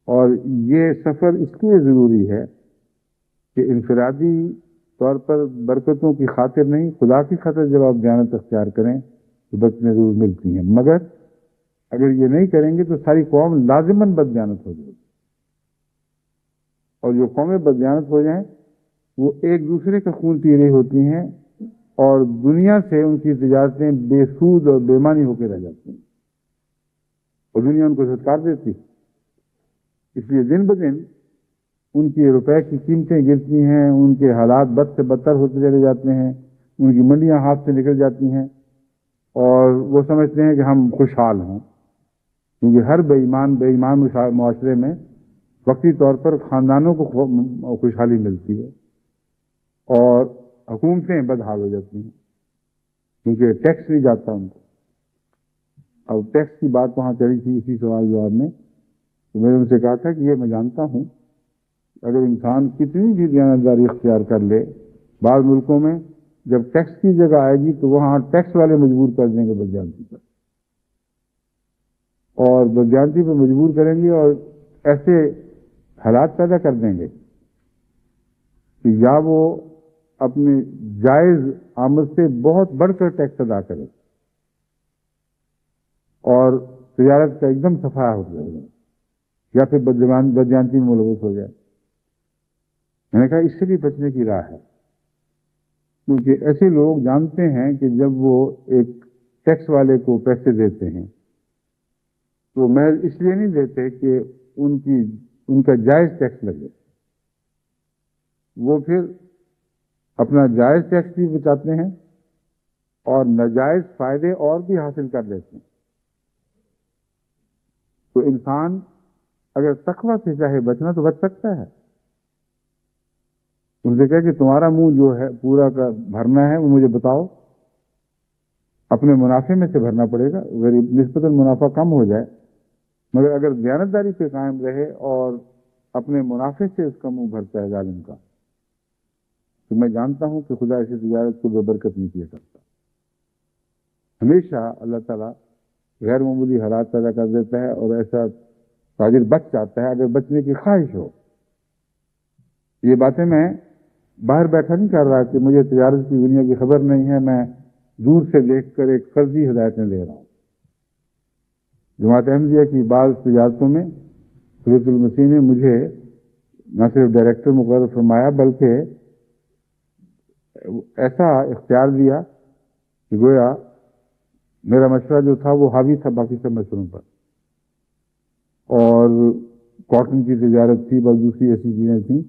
اور یہ سفر اس لیے ضروری ہے کہ انفرادی طور پر برکتوں کی خاطر نہیں، خدا کی خاطر جب آپ دیانت اختیار کریں تو برکتیں ضرور ملتی ہیں، مگر اگر یہ نہیں کریں گے تو ساری قوم لازماً بد دیانت ہو جائے گی، اور جو قومیں بد دیانت ہو جائیں وہ ایک دوسرے کا خون پی رہی ہوتی ہیں، اور دنیا سے ان کی تجارتیں بے سود اور بے معنی ہو کے رہ جاتی ہیں، اور دنیا ان کو سٹکار دیتی۔ اس لیے دن بدن ان کی روپے کی قیمتیں گرتی ہیں، ان کے حالات بد سے بدتر ہوتے چلے جاتے ہیں، ان کی منڈیاں ہاتھ سے نکل جاتی ہیں، اور وہ سمجھتے ہیں کہ ہم خوشحال ہیں، کیونکہ ہر بے ایمان معاشرے میں وقتی طور پر خاندانوں کو خوشحالی ملتی ہے، اور حکومتیں بدحال ہو جاتی ہیں کیونکہ ٹیکس نہیں جاتا ان کو۔ اب ٹیکس کی بات وہاں چلی تھی اسی سوال جواب میں، تو میں نے ان سے کہا تھا کہ یہ میں جانتا ہوں اگر انسان کتنی بھی دیانتداری اختیار کر لے، بعض ملکوں میں جب ٹیکس کی جگہ آئے گی تو وہاں ٹیکس والے مجبور کر دیں گے بدجانتی پر، اور بدجانتی پر مجبور کریں گے، اور ایسے حالات پیدا کر دیں گے کہ یا وہ اپنے جائز آمد سے بہت بڑھ کر ٹیکس ادا کرے اور تجارت کا ایک دم صفایا ہو جائے، یا پھر بدجانتی میں ملوث ہو جائے۔ میں نے کہا اس سے بھی بچنے کی راہ ہے، کیونکہ ایسے لوگ جانتے ہیں کہ جب وہ ایک ٹیکس والے کو پیسے دیتے ہیں تو محض اس لیے نہیں دیتے کہ ان کا جائز ٹیکس لگے، وہ پھر اپنا جائز ٹیکس بھی بچاتے ہیں اور ناجائز فائدے اور بھی حاصل کر لیتے ہیں۔ تو انسان اگر تقوی سے چاہے بچنا تو بچ سکتا ہے۔ ان سے کہا کہ تمہارا منہ جو ہے پورا کا بھرنا ہے وہ مجھے بتاؤ، اپنے منافع میں سے بھرنا پڑے گا، غریب نسبتاً منافع کم ہو جائے، مگر اگر دیانتداری پہ قائم رہے اور اپنے منافع سے اس کا منہ بھرتا ہے ظالم کا، تو میں جانتا ہوں کہ خدا ایسی تجارت کو بے برکت نہیں کیا کرتا۔ ہمیشہ اللہ تعالیٰ غیر معمولی حالات پیدا کر دیتا ہے، اور ایسا تاجر بچ جاتا ہے اگر بچنے کی خواہش ہو۔ یہ باتیں میں باہر بیٹھا نہیں کر رہا کہ مجھے تجارت کی دنیا کی خبر نہیں ہے، میں دور سے دیکھ کر ایک فرضی ہدایتیں دے رہا ہوں۔ جماعت احمدیہ کی بعض تجارتوں میں حضرت المسیح نے مجھے نہ صرف ڈائریکٹر مقرر فرمایا بلکہ ایسا اختیار دیا کہ گویا میرا مشورہ جو تھا وہ حاوی تھا باقی سب مشوروں پر، اور کاٹن کی تجارت تھی، بس دوسری ایسی چیزیں تھیں۔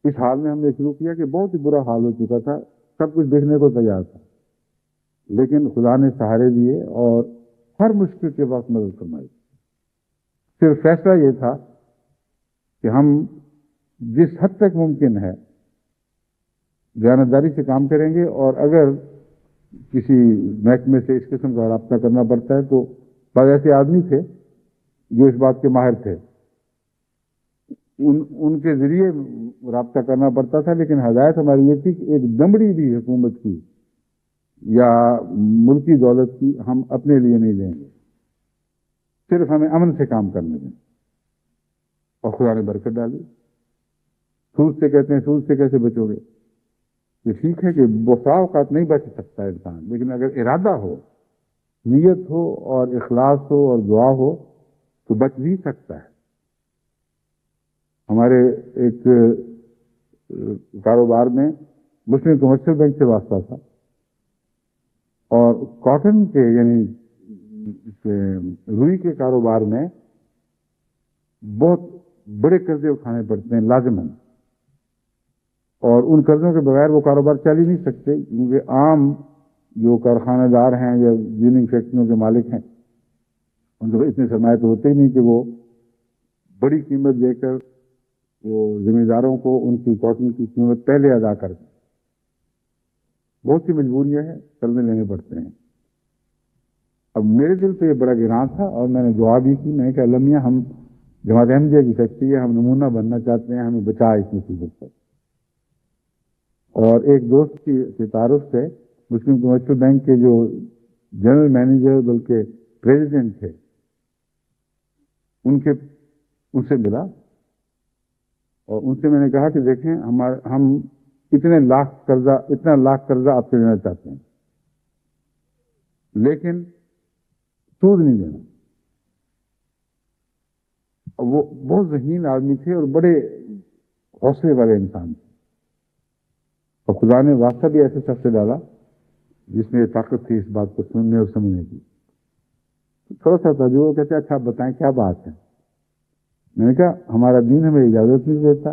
اس حال میں ہم نے شروع کیا کہ بہت ہی برا حال ہو چکا تھا، سب کچھ دیکھنے کو تیار تھا، لیکن خدا نے سہارے دیے اور ہر مشکل کے وقت مدد فرمائی۔ صرف فیصلہ یہ تھا کہ ہم جس حد تک ممکن ہے دیانتداری سے کام کریں گے، اور اگر کسی محکمے سے اس قسم کا رابطہ کرنا پڑتا ہے تو بعض ایسے آدمی تھے جو اس بات کے ماہر تھے، ان کے ذریعے رابطہ کرنا پڑتا تھا، لیکن ہدایت ہماری یہ تھی کہ ایک دمڑی بھی حکومت کی یا ملکی دولت کی ہم اپنے لیے نہیں لیں گے، صرف ہمیں امن سے کام کرنے دیں۔ اور خدا نے برکت ڈالی۔ سود سے کہتے ہیں سود سے کیسے بچو گے؟ یہ ٹھیک ہے کہ بسا اوقات نہیں بچ سکتا انسان، لیکن اگر ارادہ ہو، نیت ہو اور اخلاص ہو اور دعا ہو تو بچ بھی سکتا ہے۔ ہمارے ایک کاروبار میں مسلم کمرشل بینک سے واسطہ تھا، اور کاٹن کے یعنی روئی کے کاروبار میں بہت بڑے قرضے اٹھانے پڑتے ہیں لازماً، اور ان قرضوں کے بغیر وہ کاروبار چل ہی نہیں سکتے، کیونکہ عام جو کارخانہ دار ہیں یا جن فیکٹریوں کے مالک ہیں ان کو اتنے سرمایہ تو ہوتے ہی نہیں کہ وہ بڑی قیمت دے کر وہ ذمہ داروں کو ان کی کاٹن کی قیمت پہلے ادا کر دیں۔ بہت سی مجبوریاں ہیں، قرضے لینے پڑتے ہیں۔ اب میرے دل پہ یہ بڑا گراں تھا اور میں نے دعا بھی کی، میں نے کہا اللہ میاں ہم جماعت احمدیہ کی فیکٹری ہے، ہم نمونہ بننا چاہتے ہیں، ہمیں بچا اس مصیبت سے۔ اور ایک دوست کی تعارف سے مسلم کمرشل بینک کے جو جنرل مینیجر بلکہ پریزیڈنٹ تھے ان سے ملا، اور ان سے میں نے کہا کہ دیکھیں ہم اتنا لاکھ قرضہ آپ سے لینا چاہتے ہیں، لیکن سود نہیں دینا۔ اور وہ بہت ذہین آدمی تھے اور بڑے حوصلے والے انسان تھے، اور خدا نے واسطہ بھی ایسے شخص سے ڈالا جس میں یہ طاقت تھی اس بات کو سننے اور سمجھنے کی۔ تھوڑا سا تھا جو وہ کہتے اچھا آپ بتائیں کیا بات ہے؟ میں نے کہا ہمارا دین ہمیں اجازت نہیں دیتا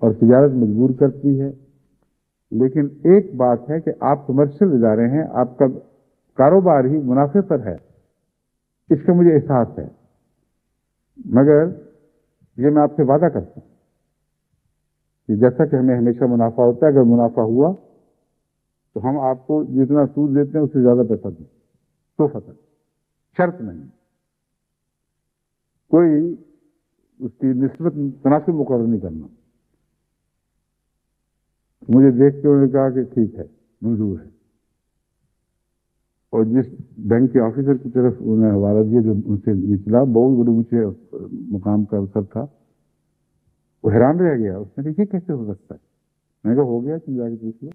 اور تجارت مجبور کرتی ہے، لیکن ایک بات ہے کہ آپ کمرشل ادارے ہیں، آپ کا کاروبار ہی منافع پر ہے، اس کا مجھے احساس ہے، مگر یہ میں آپ سے وعدہ کرتا ہوں کہ جیسا کہ ہمیں ہمیشہ منافع ہوتا ہے، اگر منافع ہوا تو ہم آپ کو جتنا سود دیتے ہیں اس سے زیادہ پیسہ دیں، تو فتح شرط نہیں، کوئی اس کی نسبت تناسب مقرر نہیں کرنا۔ مجھے دیکھ کے انہوں نے کہا کہ ٹھیک ہے، منظور ہے، اور جس بینک کے آفیسر کی طرف انہوں نے حوالہ دیا جو ان سے نچلا بہت بڑے اونچے مقام کا افسر تھا، وہ حیران رہ گیا، اس نے کہا یہ کیسے ہو سکتا ہے؟ میں نے کہا ہو گیا، تم جا کے پوچھ لو۔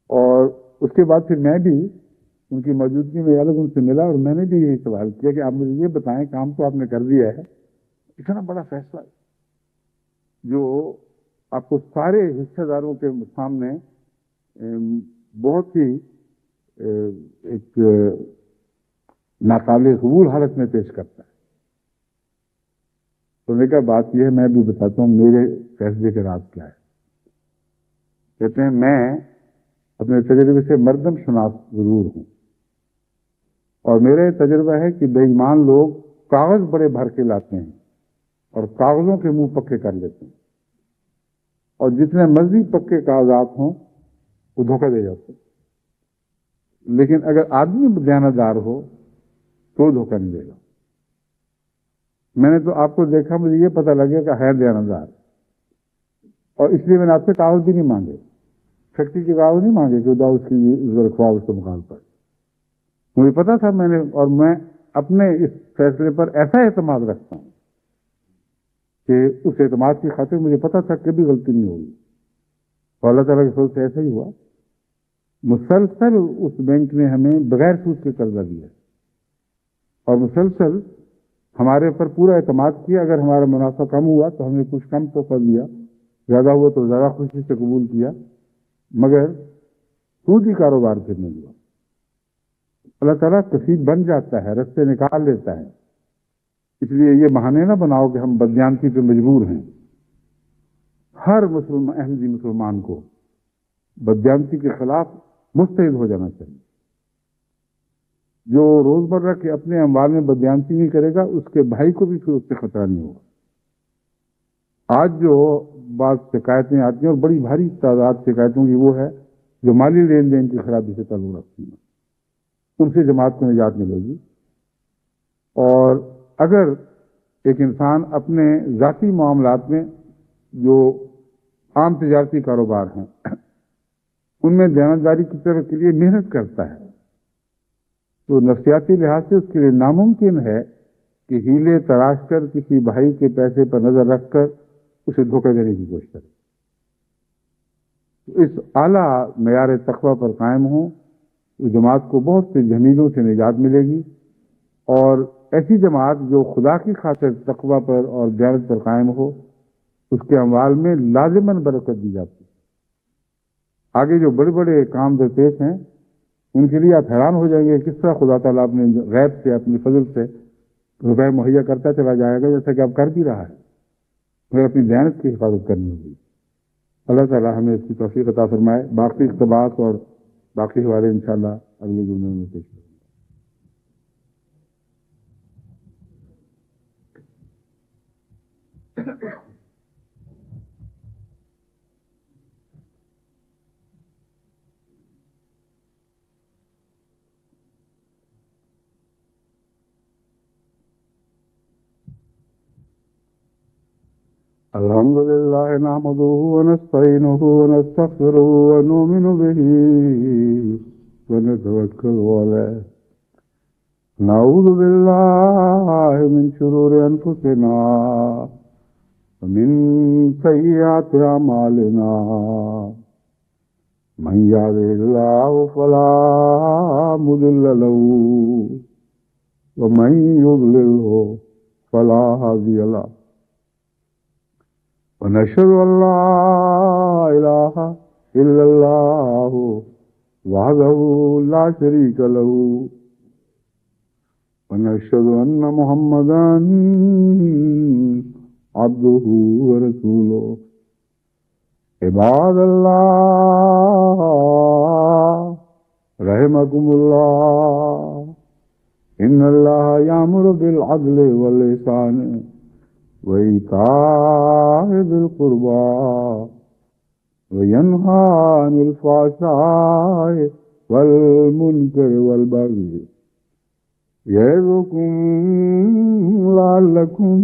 اور اس کے بعد پھر میں بھی ان کی موجودگی میں الگ ان سے ملا، اور میں نے بھی یہی سوال کیا کہ آپ مجھے یہ بتائیں کام تو آپ نے کر دیا ہے، اتنا بڑا فیصلہ جو آپ کو سارے حصہ داروں کے سامنے بہت ہی ایک ناقابل قبول حالت میں پیش کرتا ہے۔ تو میں کہا بات یہ ہے، میں بھی بتاتا ہوں میرے فیصلے کے راز کیا ہے۔ کہتے ہیں میں اپنے تجربے سے مردم شناس ضرور ہوں، اور میرا یہ تجربہ ہے کہ بے ایمان لوگ کاغذ بڑے بھر کے لاتے ہیں اور کاغذوں کے منہ پکے کر لیتے ہیں، اور جتنے مرضی پکے کاغذات ہوں وہ دھوکہ دے جاتے ہیں، لیکن اگر آدمی دیانتدار ہو تو دھوکہ نہیں دے گا۔ میں نے تو آپ کو دیکھا، مجھے یہ پتہ لگے کہ ہے دیانتدار، اور اس لیے میں نے آپ سے کاغذ بھی نہیں مانگے، فیکٹری کے کاغذ نہیں مانگے کہ اس کی رکھوا اس کو مقام پر۔ مجھے پتا تھا میں اپنے اس فیصلے پر ایسا اعتماد رکھتا ہوں کہ اس اعتماد کی خاطر مجھے پتا تھا کبھی غلطی نہیں ہوگی، اور اللہ تعالیٰ کے فضل سے ایسا ہی ہوا۔ مسلسل اس بینک نے ہمیں بغیر سود کے قرضہ دیا، اور مسلسل ہمارے اوپر پورا اعتماد کیا، اگر ہمارا منافع کم ہوا تو ہمیں کچھ کم تحفہ دیا، زیادہ ہوا تو زیادہ خوشی سے قبول کیا، مگر سودی کاروبار پھر نہیں ہوا۔ اللہ تعالیٰ کفیل بن جاتا ہے، رستے نکال لیتا ہے، اس لیے یہ بہانے نہ بناؤ کہ ہم بددیانتی پہ مجبور ہیں۔ ہر احمدی مسلمان کو بددیانتی کے خلاف مستعد ہو جانا چاہیے۔ جو روزمرہ کے اپنے اموال میں بددیانتی نہیں کرے گا اس کے بھائی کو بھی پھر اس سے خطرہ نہیں ہوگا۔ آج جو بعض شکایتیں آتی ہیں اور بڑی بھاری تعداد شکایتوں کی وہ ہے جو مالی لین دین کی خرابی سے تعلق رکھتی ہیں، ان سے جماعت کو نجات ملے گی۔ اور اگر ایک انسان اپنے ذاتی معاملات میں جو عام تجارتی کاروبار ہیں ان میں دیانتداری کی طرف کے لیے محنت کرتا ہے تو نفسیاتی لحاظ سے اس کے لیے ناممکن ہے کہ ہیلے تراش کر کسی بھائی کے پیسے پر نظر رکھ کر اسے دھوکہ دینے کی کوشش کرے. اس اعلیٰ معیار تقویٰ پر قائم ہوں اس جماعت کو بہت سے جھمیلوں سے نجات ملے گی، اور ایسی جماعت جو خدا کی خاطر تقویٰ پر اور دیانت پر قائم ہو اس کے اموال میں لازماً برکت دی جاتی ہے. آگے جو بڑے بڑے کام درپیش ہیں ان کے لیے آپ حیران ہو جائیں گے کس طرح خدا تعالیٰ اپنے غیب سے اپنی فضل سے روپے مہیا کرتا چلا جائے گا، جیسا کہ اب کر بھی رہا ہے، مگر اپنی دیانت کی حفاظت کرنی ہوگی. اللہ تعالیٰ ہمیں اس کی توفیق عطا فرمائے. باقی اقتباس اور باقی حوالے انشاءاللہ اگلے جمعے میں پیش کریں. الحمد لله نحمده ونستعينه ونستغفره ونؤمن به ونتوكل عليه. نعوذ بالله من شرور أنفسنا ومن سيئات أعمالنا. من يهده الله فلا مضل له ومن يضلله فلا هادي له. ونشهد أن لا إله إلا الله وحده لا شريك له ونشهد أن محمدا عبده ورسوله. عباد الله رحمكم الله إن الله يأمر بالعدل والإحسان وإيتاء ذي القربى وينهى عن الفحشاء والمنكر والبغي يعظكم لعلكم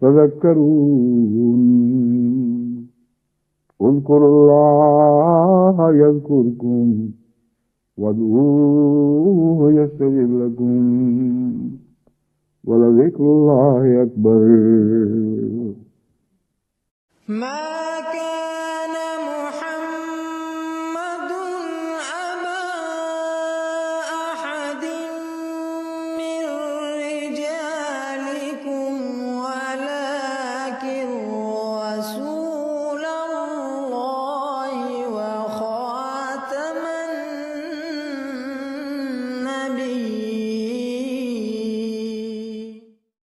تذكرون. اذكروا الله يذكركم وادعوه يستجب لكم ولذكر الله أكبر.